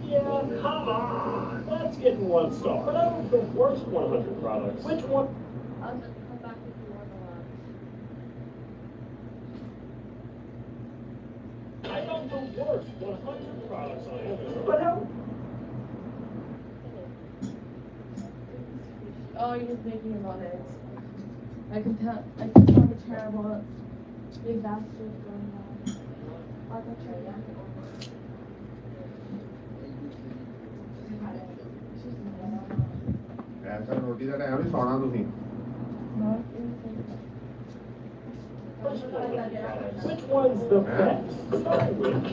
Yeah, come on. That's getting 1 star. But out of the worst 100 products, which one? I'll just come back if you want to I found the worst 100 products on Amazon. But how? Oh, you're just making him on it. I can tell the terrible big bastard going on. I'll go try that. ਐਸਾ ਰੋਟੀ ਦਾ time ਨਹੀਂ ਸੌਣਾ ਤੁਸੀਂ Which one's the best? Start with.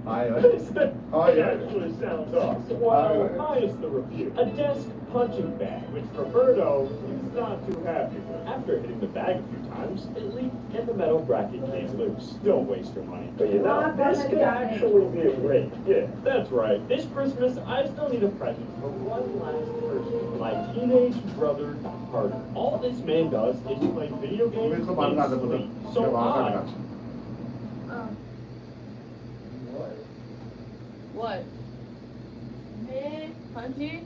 This actually sounds awesome. Well, highest the review. A desk punching bag, which Roberto is not too happy with. After hitting the bag a few times, it leaked and the metal bracket came loose. Don't waste your money. But you know, this could actually be a great gift. That's right. This Christmas, I still need a present for one last person. My teenage brother, harder. All this man does is play video games and sleep. So I... What? Me? Hanji?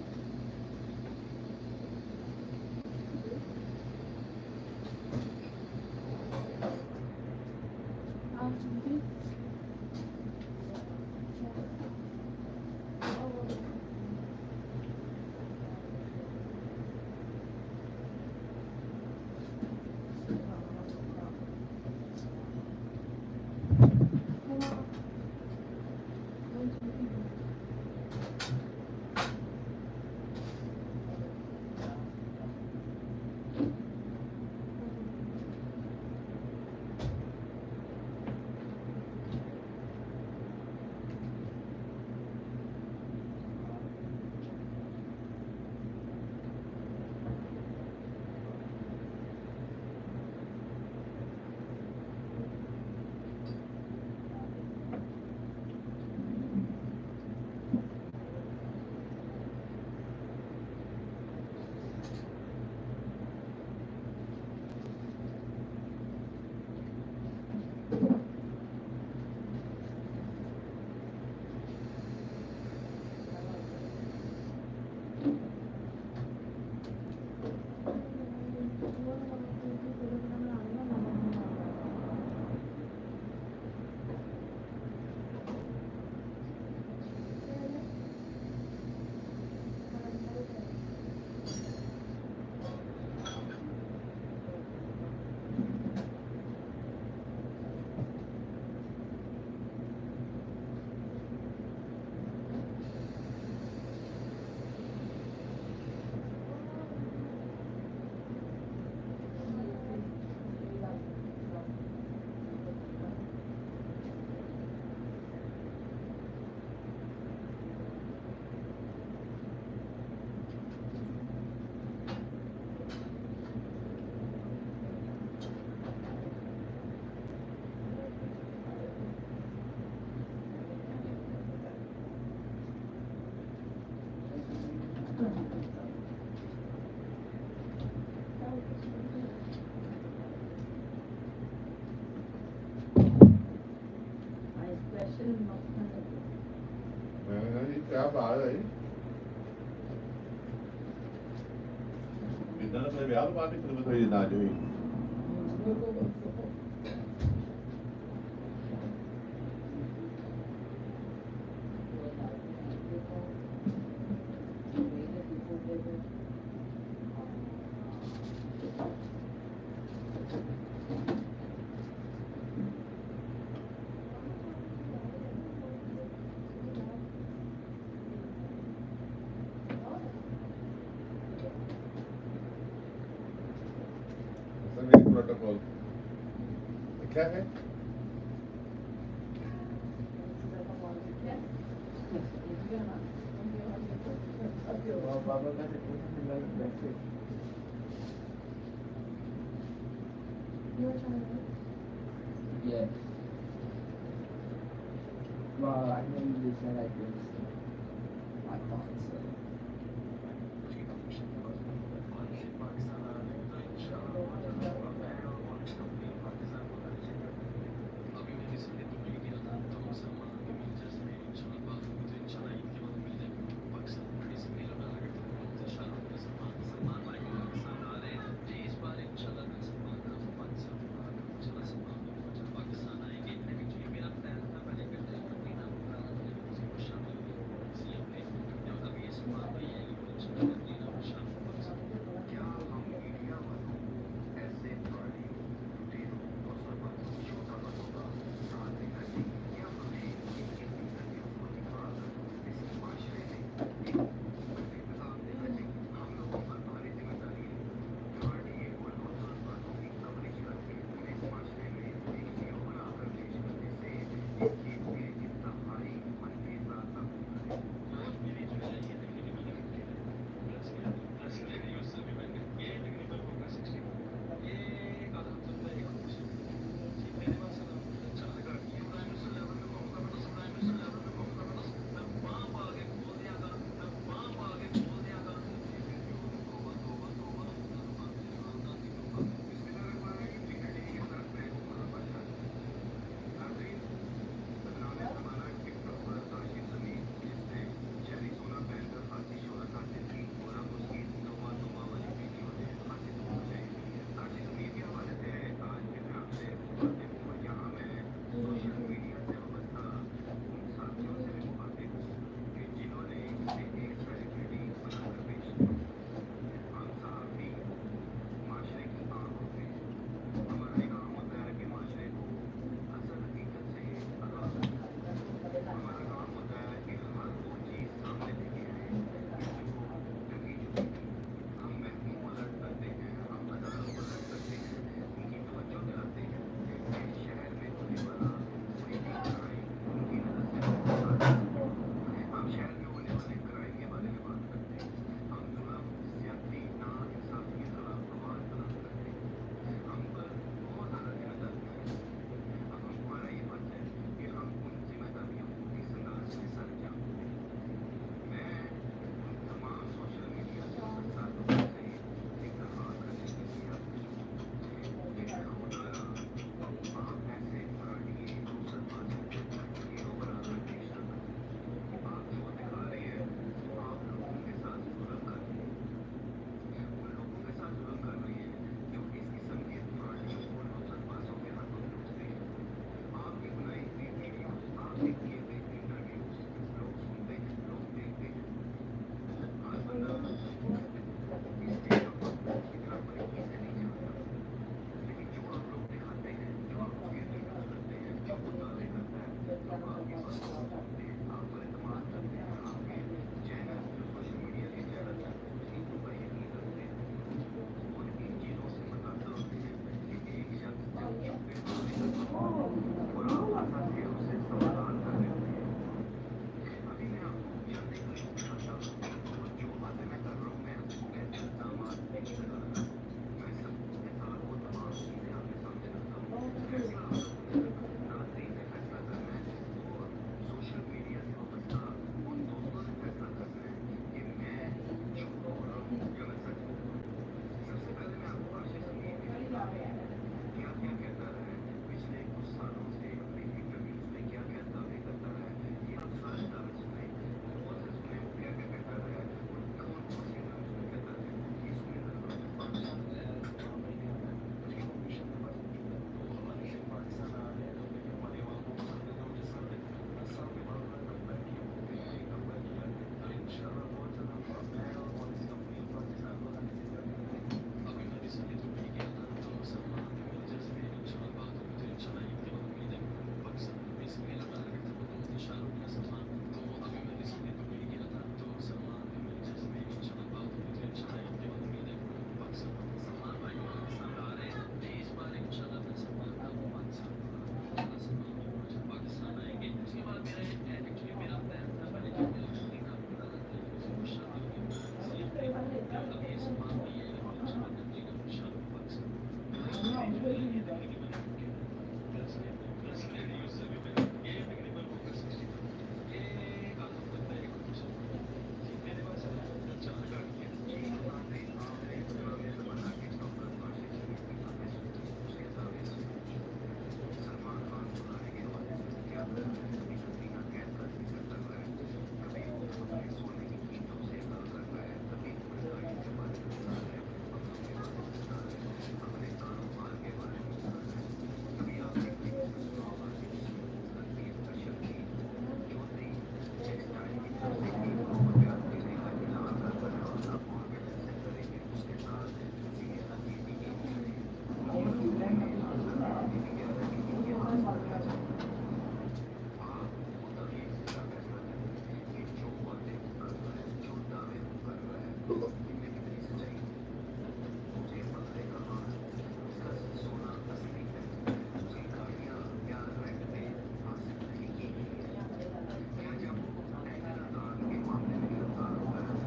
क्या बात है इतना तो मैं यार बात नहीं कर रहा था ये प्रोटोकॉल क्या है बाबा का बैठे Yes. Well, I know you just said I did. I thought so.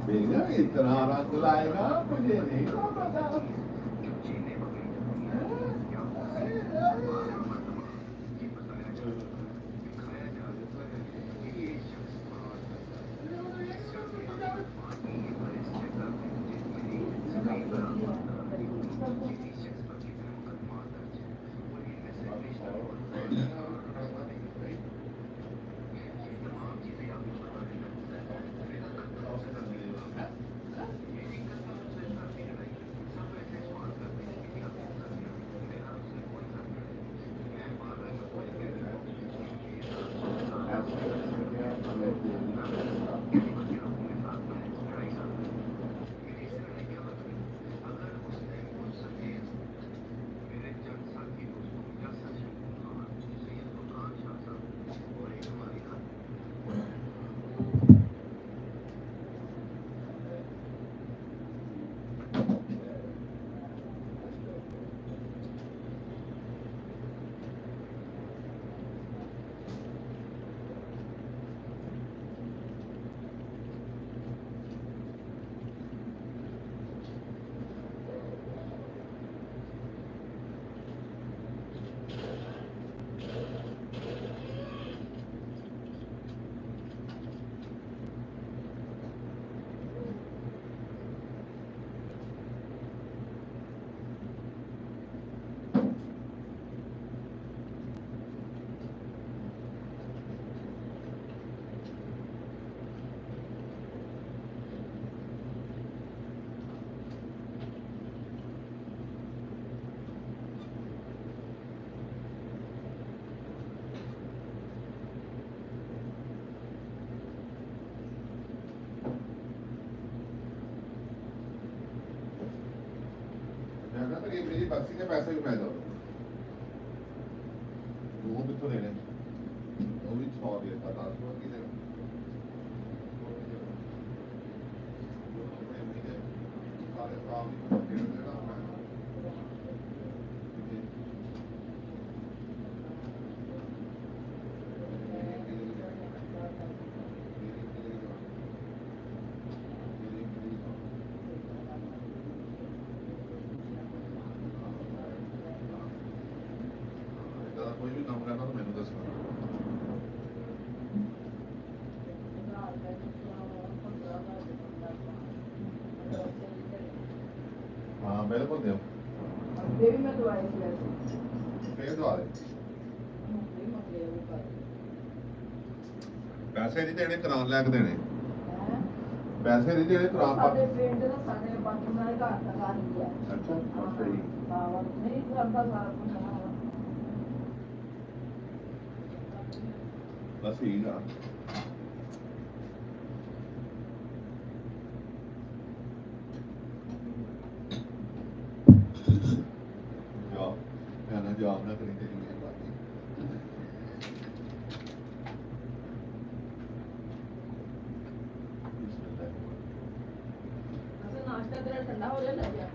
बेटा इतना रंग लाएगा मुझे नहीं पता मेरी बक्सी के पैसे भी मैं दो वो भी तो लेने वो भी 100 दिया था 10 की देना सारे काम देना कोई भी काम करना तो मैंने दस हाँ बिल्कुल दे देवी में तो आई थी फिर तो आ रहे पैसे नहीं देने करान लैके देने पैसे नहीं देने करान साढ़े पिंड ਦਾ ਸਾਡੇ ਬਾਥਰੂਮ ਨਾਲ ਘਰ ਤੱਕ ਆ ਰਹੀ ਹੈ अच्छा सही ਹਾਂ ਨਹੀਂ ਕਰਦਾ ਸਾਰਾ ਕੁਝ बस यही था जॉब ना करेंगे नाश्ता तेरा ठंडा हो गया क्या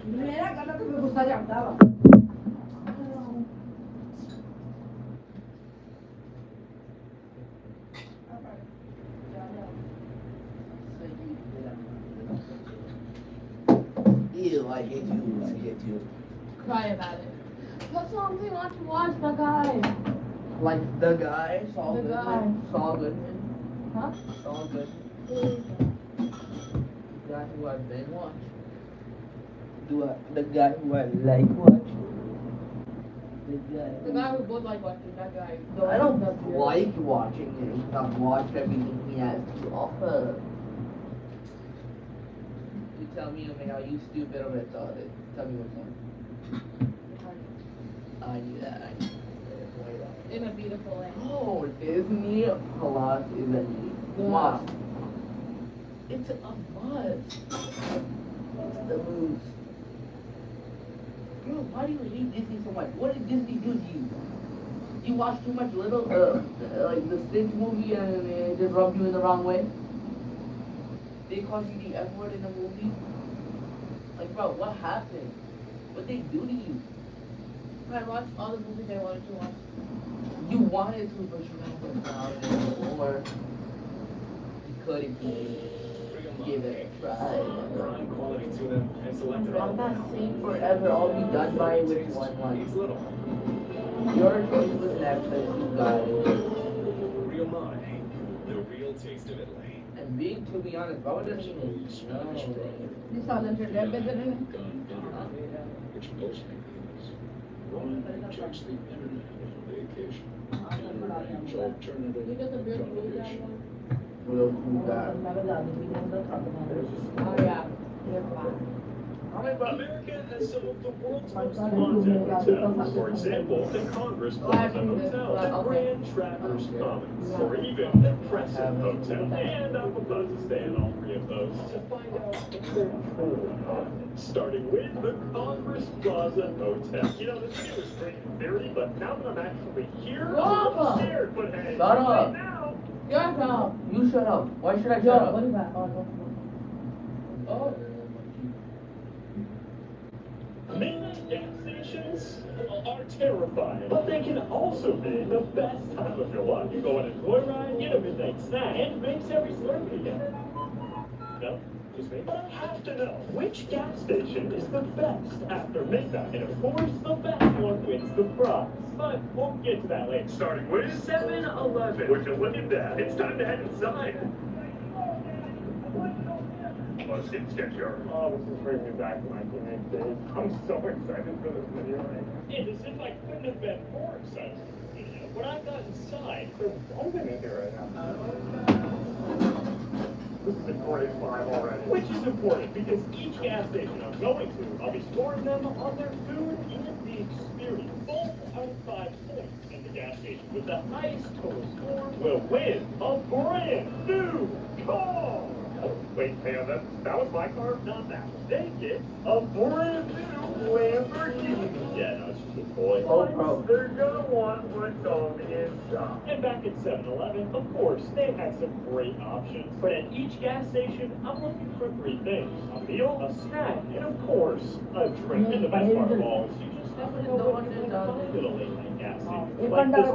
मेरा गला तो मैं गुस्सा चढ़ता वा Ew, I hate you, I hate you. Cry about it. Put something on to watch, the guy. Like the guy, Saul The Goodman. guy. Saul Goodman. Huh? Saul Goodman. The guy who I've been watching. The guy who I like watching. The guy we both like watching, that guy. I don't like watching him. I've watched everything he has to offer. You tell me, are you stupid or retarded? Tell me what's wrong. I knew that. I knew that. In a beautiful way. Oh, Disney Plus is a must. It's a must. It's the moves. Bro, why do you hate Disney so much? What did Disney do to you? You watch too much like the Stitch movie and it just rubbed you in the wrong way? They called you the F word in the movie? Like, bro, what happened? What they do to you? I watched all the movies I wanted to watch. You wanted to, but you haven't found it, or you couldn't give it a try. I'm not saying forever, I'll be done by it with one month. Your choice was Netflix, you got it. Real Money, the real taste of Italy. And being, to be honest, Baba doesn't even know. You saw the trailer, Which mostly means Ron takes the internet on vacation. Range alternative You got the real food accommodation. Real food guy. Oh yeah. America has some of the world's most haunted hotels. For example, the Congress Plaza Hotel, the Grand Traverse Commons, or even the Crescent Hotel. And I'm about to stay in all three of those to find out if they're true or not. Starting with the Congress Plaza Hotel. You know, this video is great in theory, but now that I'm actually here, I'm a little scared. But hey, Shut up. right now, Shut up. You shut up. Why should I shut up? What is that? Oh. Mainland gas stations are terrifying, but they can also be the best time of your life. You go on a joyride, get a midnight snack, and makes every Slurpee. No? Just me? But I have to know, which gas station is the best after midnight? And of course, the best one wins the prize. But we'll get to that later. Starting with 7-Eleven. Would you look at that? It's time to head inside. Let's get your... Oh, this is bringing me back to my teenage days. I'm so excited for this video. It's as if I couldn't have been more excited for this video. When I got inside, there's something in here right now. This is grade 5 already. Which is important because each gas station I'm going to, I'll be scoring them on their food and the experience. 4 out of 5 points. And the gas station with the highest total score will win a brand new car. Oh, wait, hang on, that was my car? Not that one. They get a brand new Lamborghini. Yeah, no, it's just a toy. Oh, bro. They're gonna want what's on the inside. And back at 7-Eleven, of course, they had some great options. But at each gas station, I'm looking for 3 things. A meal, a snack, and of course, a drink. And the best part of all is you just never know what you're gonna find at a late night gas station. Like this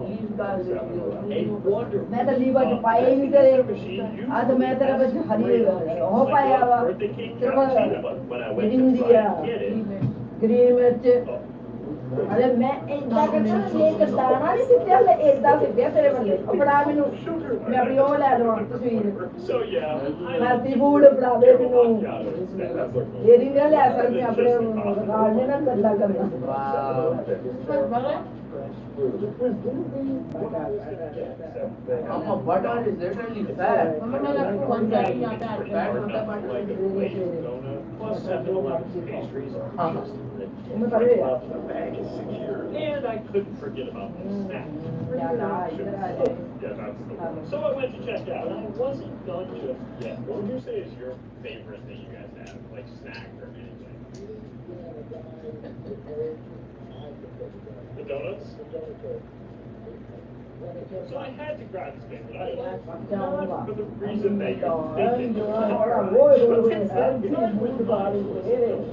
peanut butter and a wonderful मैं तो liver के पाए ही नहीं करे आज तो मैं तेरा बच्चा हरी हो पाया हुआ सिर्फ ग्रीन दिया ग्रीन मिर्च अरे मैं इतना करना एक दाना नहीं सिर्फ ले एक दाना सिर्फ तेरे बल्ले अपना मैंने मैं अपनी वो ले लूँ तस्वीर मैं सीफूड अपना दे दूँ ये नहीं ले सर मैं अपने गार्डन ना गंदा करना butter is literally fat. And I couldn't forget about the snacks. Yeah, that's the one. So I went to check out, and I wasn't done just yet. What would you say is your favorite thing you guys have, like snack or anything? The donuts? So I had to grab this favorite item, not for the reason that you're thinking.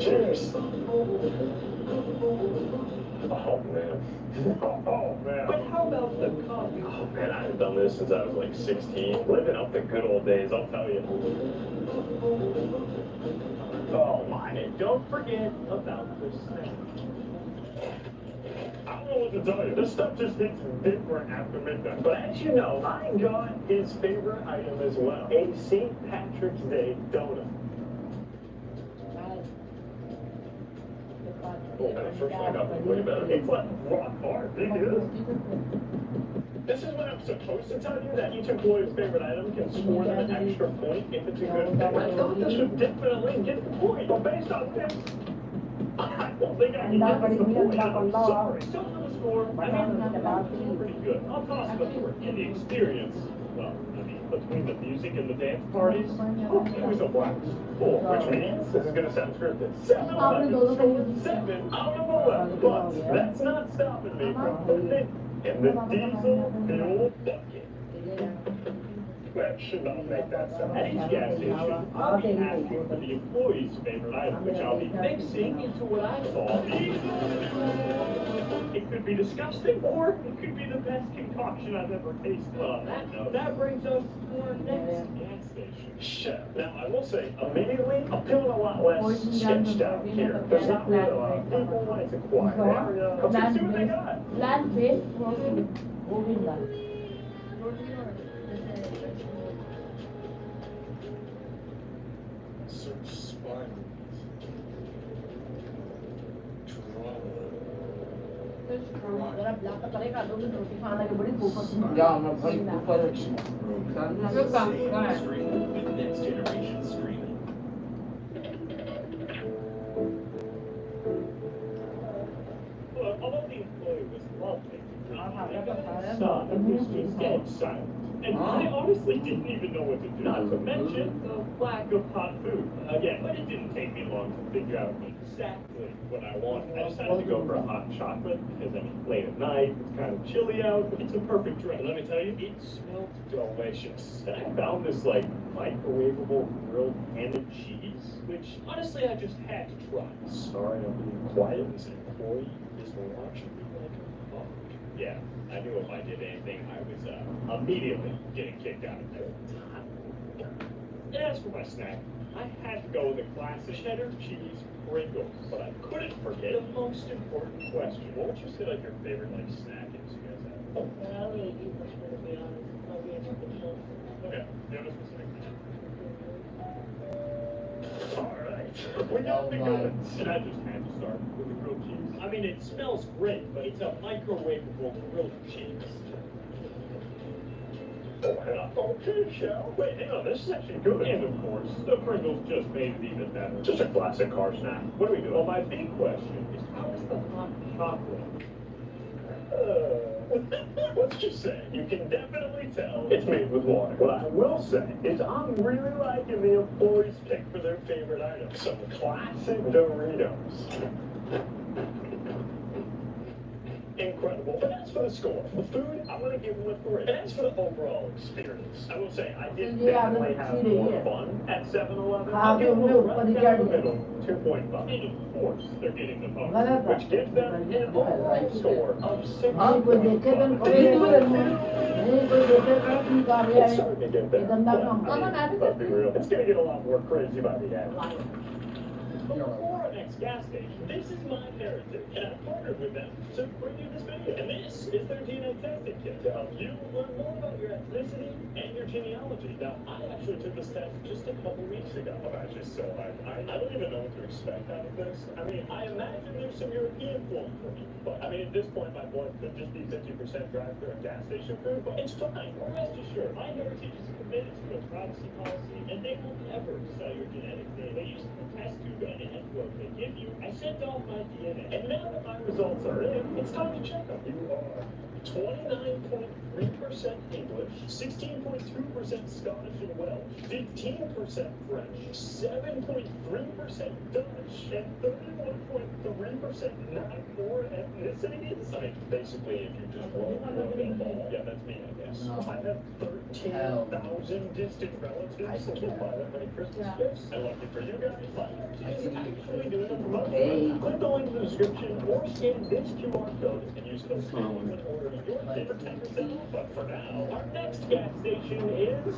Cheers. Oh man. Oh man. But how about the coffee? Oh man, I haven't done this since I was like 16. Living up the good old days, I'll tell you. Oh my, and don't forget about the snack. I don't know what to tell you. This stuff just hits different after midnight. But as you know, I got his favorite item as well. A St. Patrick's Day donut. Oh man, first one I got was way better. It's like rock hard. It is. This is when I'm supposed to tell you that each employee's favorite item can score them an extra point if it's a good thing. I thought this would definitely get the point. But based on this, I don't think I can get this point. I'm sorry. So for the score, I mean, pretty good. I'll toss it over. And the experience, well, I mean, between the music and the dance parties, it was a blast. Cool, which means this is going to sound scripted. 7-Eleven scored 7 out of 11, but that's not stopping me from putting it in the diesel fuel bucket. That should not make that sound. At each gas station, I'll be asking for the employee's favorite item, which I'll be mixing into what I call diesel. It could be disgusting, or it could be the best concoction I've ever tasted. On that note, that brings us to our next gas station. Shit. Now, I will say, immediately, I'm feeling a lot less sketched out here. There's not really a lot of people when it's a quiet area. Let's see what they got. Land-based Search spine. Next generation streaming. Well, although the employee was lovely, stop and was just dead silent. And I honestly didn't even know what to do. Not to mention the lack of hot food. Again, but it didn't take me long to figure out exactly what I wanted. I decided to go for a hot chocolate because, I mean, late at night, it's kind of chilly out. It's a perfect drink. And let me tell you, it smelled delicious. And I found this, like, microwavable grilled ham and cheese, which, honestly, I just had to try. Sorry, I'm being quiet. This employee is watching me like a hawk. Yeah, I knew if I did anything, I was immediately getting kicked out of there. And as for my snack, I had to go with the classic cheddar cheese Pringles, but I couldn't forget the most important question. What would you say like your favorite like snack is you guys have? I don't really eat much, to be honest. I'll be able to kill. Okay, do you have a specific snack? Alright, we got the goods. And I just had to start with the grilled cheese. I mean, it smells great, but it's a microwavable grilled cheese. Okay, shall. Wait, hang on, this is actually good. And of course, the Pringles just made it even better. Just a classic car snack. What are we doing? Well, my big question is, how is the hot chocolate? Let's just say, you can definitely tell it's made with water. What I will say is I'm really liking the employees' pick for their favorite item. Some classic Doritos. Incredible. But as for the score, the food, I'm going to give them a 3. And as for the overall experience, I will say I did definitely have more fun at 7-Eleven. I'll give them a right down the middle, 2.5. And of course, they're getting the vote, which gives them an overall score of 6. It's starting to get better. Let's be real. It's going to get a lot more crazy by the end. Before our next gas station, this is my heritage, and I partnered with them to bring you this video. And this is their DNA testing kit to help you learn more about your ethnicity and your genealogy. Now, I actually took this test just a couple weeks ago. I'm actually so hyped. I don't even know what to expect out of this. I mean, I imagine there's some European food for me, but I mean, at this point, my blood could just be 50% drive-through and gas station food, but it's fine. Rest assured, my heritage is committed to a privacy policy, and they will never sell your genetic data. They use the test tube and an envelope they give you. I sent off my DNA, and now that my results are in, it's time to check them. You are 29.3% English, 16.2% Scottish and Welsh, 15% French, 7.3% Dutch, and 31.3% non-foreign ethnicities. I mean, basically, if you just roll them all, yeah, that's me, I guess. I have 13,000 distant relatives. I can't buy that many Christmas gifts. And lucky for you guys, my is actually doing a promotion. Click the link in the description or scan this QR code and use code SNAP when ordering your kit for 10% off. But for now, our next gas station is...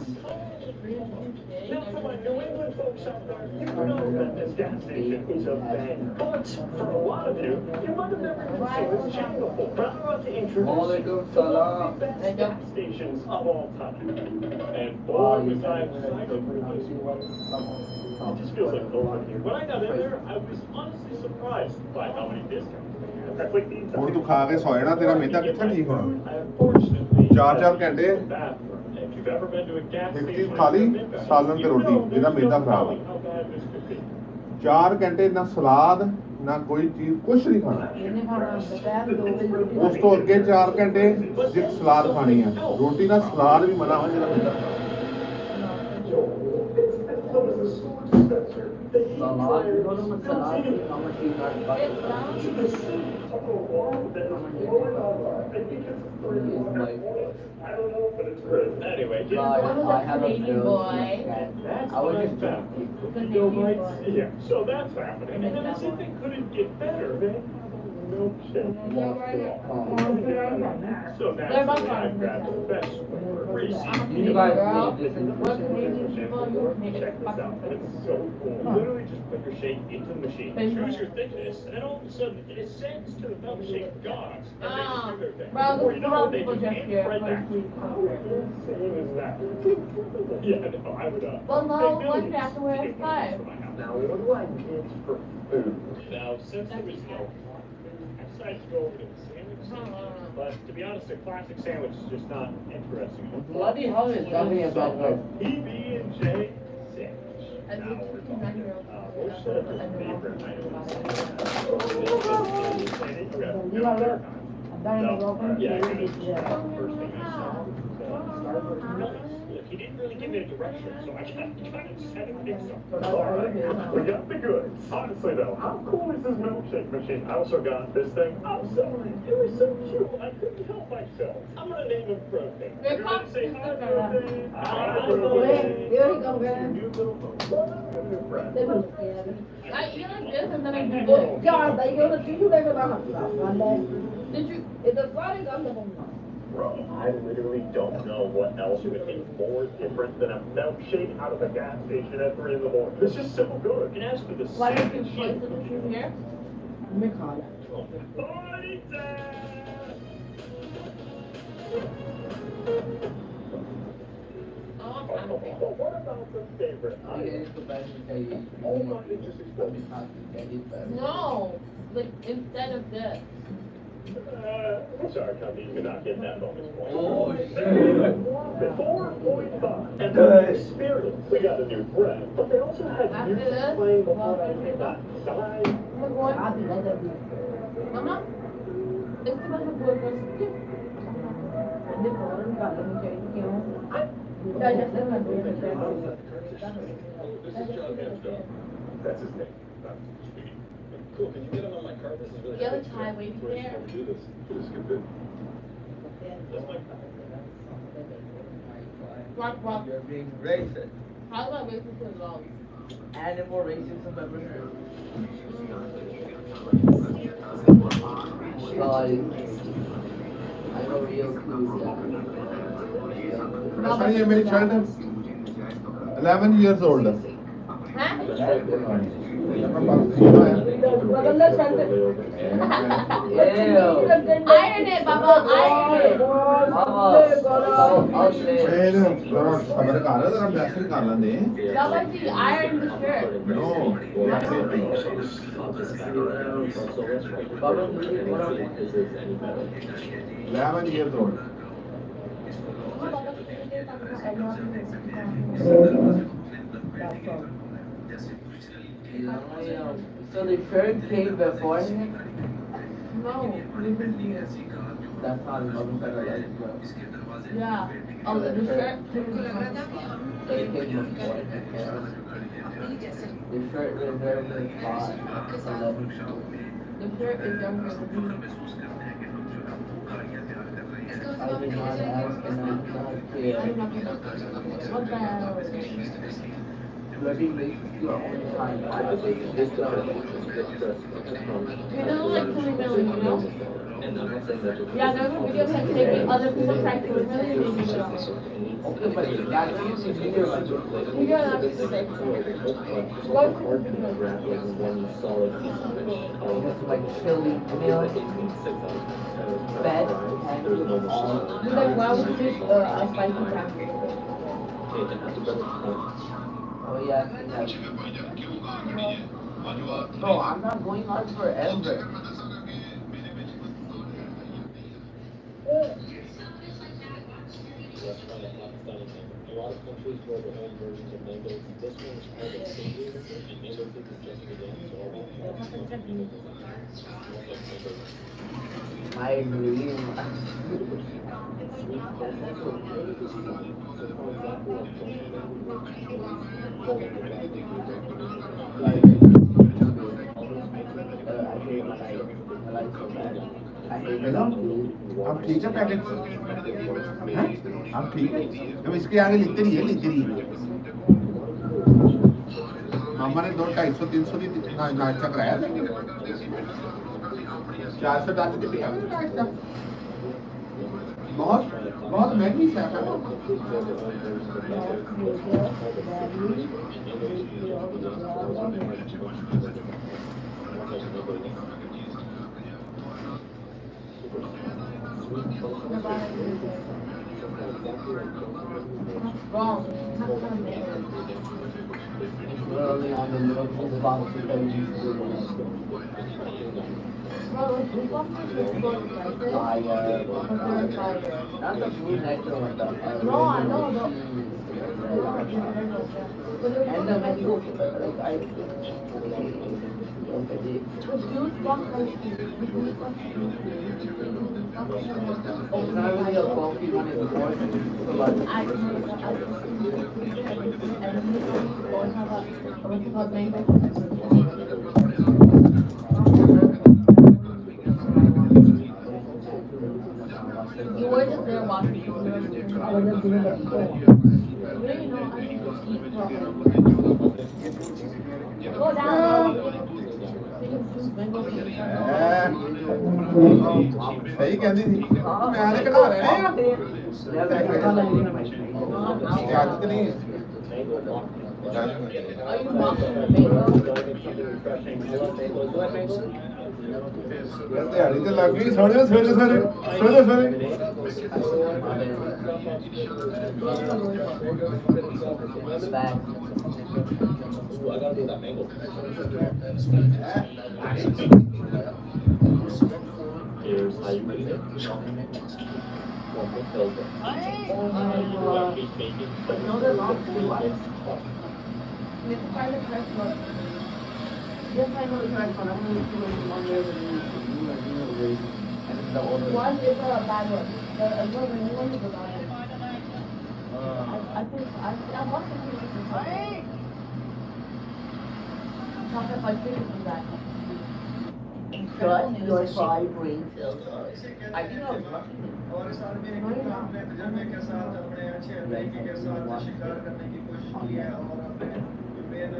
Now, for my New England folks out there, you know that this gas station is a banger. But for a lot of you, you might have never even seen this chain before. But I'm about to introduce one of the best gas stations of all time. And boy, was I excited for this one. It just feels like open here. When I got in there, I was honestly surprised by how many discounts they had. I clicked the entire ਹੁਣ ਤੂੰ ਖਾ ਕੇ ਸੌ ਜਾਣਾ ਤੇਰਾ ਮੇਦਾ ਕਿੱਥੇ ਠੀਕ ਹੋਣਾ Unfortunately, 4-4 ਘੰਟੇ if you've ever been to a gas ਇੱਕ station, ਚੀਜ਼ ਖਾ ਲਈ ਸਾਲਨ ਤੇ ਰੋਟੀ ਜਿਹਦਾ ਮੇਦਾ ਖਰਾਬ ਆ 4 ਘੰਟੇ ਨਾ ਸਲਾਦ ਨਾ ਕੋਈ ਚੀਜ਼ ਕੁਛ ਨਹੀਂ ਖਾਣਾ ਉਸ ਤੋਂ ਅੱਗੇ 4 ਘੰਟੇ ਜੇ ਸਲਾਦ ਖਾਣੀ ਆ ਰੋਟੀ ਨਾਲ ਸਲਾਦ ਵੀ ਮਨਾ ਵਾ ਜਿਹੜਾ ਮੇਦਾ I don't know, but it's great. Anyway, I have a boy. That's what I found. Yeah, so that's happening. And then as if it couldn't get better, they have a milkshake. So naturally, I grabbed the best flavor. You guys Check this out. It's so cool. You literally just put your shake into the machine, choose your thickness, and then all of a sudden it ascends to the milkshake gods. And they just do their thing. Before you know it, they just hand right back. How insane is that? Yeah, no, I would Well, no, one after we're at 5. Now, what do I get for food? Now, since there was no, I decided to go over to the sandwich section. But to be honest, a classic sandwich is just not interesting. Bloody hell is nothing about that. PB&J sandwich. Now we're talking. We'll set up your favorite items. Yeah, first thing I saw. He didn't really give me a direction, so I kind of just had to pick something. Alright, we got the goods. Honestly though, how cool is this milkshake machine? I also got this thing. I'm sorry, it was so cute, I couldn't help myself. I'm gonna name him Protein. You're gonna say hi, Protein. Hi, Protein. Here we go, man. New little friend. I eat like this and then I do this. God, they go to you never know. Did you? It's a funny gun. Bro, I literally don't know what else would be more different than a milkshake out of a gas station at 3 in the morning. It's just so good. And as for the Why don't you place the machine here? Party time! What about the favorite item? Oh my, it just exploded. No, like instead of this. sorry, Cubby, you cannot get that bonus point. Oh, shit. 4.5. And the experience. We got a new friend, but they also had music playing before they came outside. Mama, este vas a poder ver. Ya, ya se me This is John Hansdale. That's his name. Cool, can you get him on my card? This is really The other time we were there. do this. Just skip it. Rock. You're being racist. How about racist in vlogs? Animal racism ever heard. Guys, I know real clues. Sorry, ये मेरी child है 11 years old है Iron it, Baba, iron it. Baba, see, iron the shirt. No. 11 years old. So the shirt came before him? No, That's how the mother said it. yeah. Oh, the shirt. So it came before him. The shirt reserved his spot. 11. The shirt is younger than me. I did not ask and I did not care. What the hell? Bloody racist your own time. I think this guy You know, like Tilly Millie, you know? Yeah, there's a video of him taking other people trying to really make it up. okay, but that's usually video like You know, that's sick. Go to the it's like chili milk, bed, and He's like, why would you just a spicy pancake? oh yeah, no, I'm not going on forever. A lot of countries grow their own versions of mangoes. This one is called a Sinju, and mango fruit is just begun, so all we have is mango design. It smells like mango. My dream. Sweet, but it's also very sweet. So for example, like French mango, golden I hate my life. My life so bad. I hate hello अब ठीक है packet हैं अब ठीक है अब इसके आगे लिखते रहिए मामा ने 200-250-300 की नाश्ता कराया 400 डाल के पिया बहुत महंगी है Wrong. Literally on the little food box that we used to do. Fire. Not the food natural one, No, I know, and the mango, like I. The juice box It's not really a coffee one, it's more so you were just there watching. I wasn't doing it. Really, no, I need to eat properly. Go down. सही कहती थी मैं आने कटा रहे हैं आदत नहीं दिहाड़ी तो लग गई सो सवेरे I gotta do that mango. Here's how you clean it. One with filter. Oh my god. No, they're not too. Let's try the correct one. Yes, I know the correct one. I'm going to do it one way over the one is a bad one. The new one is a bad one. I think I watched the previous one. Chocolate fudge cake is bad. Shut your fried brain cells up. I think I was watching it. और इस आदमी ने अपने तजर्बे के साथ अपने अच्छे तरीके के साथ शिकार करने की कोशिश की है और अपने मेन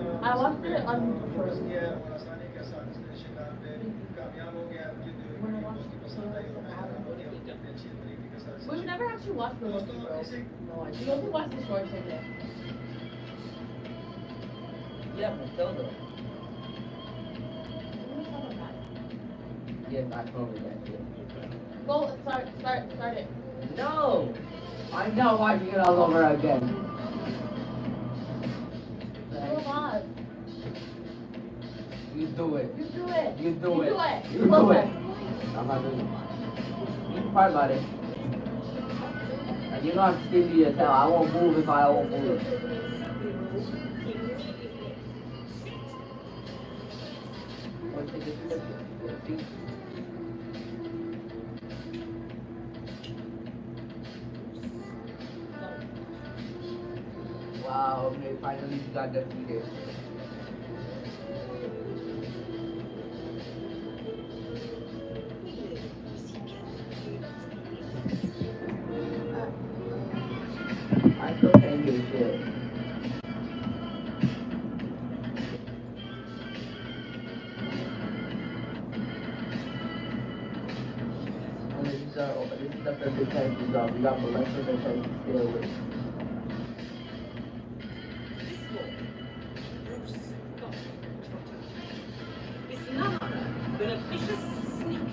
फोकस किया है और आसानी के साथ इसने शिकार पे कामयाब हो गया। मुझे बहुत ही पसंद आई और मैं हैरान हो गया कि अपने अच्छे तरीके के साथ We've never actually watched the movie, bro. No, we only watched the short today. Yeah, Matilda. Yes, I totally get it. Go, start it. No! I'm not watching it all over again. Come on. You do it. You do it. You do it. You do it. I'm not doing it. You can part about it. And you know I'm stingy as hell. I won't move if I won't move. Wow, okay, finally you got defeated. I still can't do shit. And this is the perfect time to go. We got molested and trying to stay away. It's none other than a vicious sneak.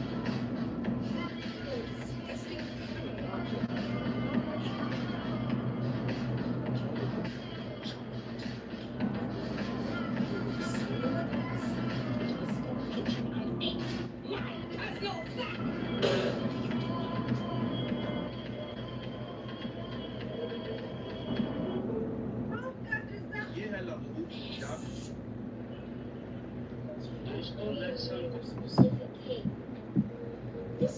Specific cake. This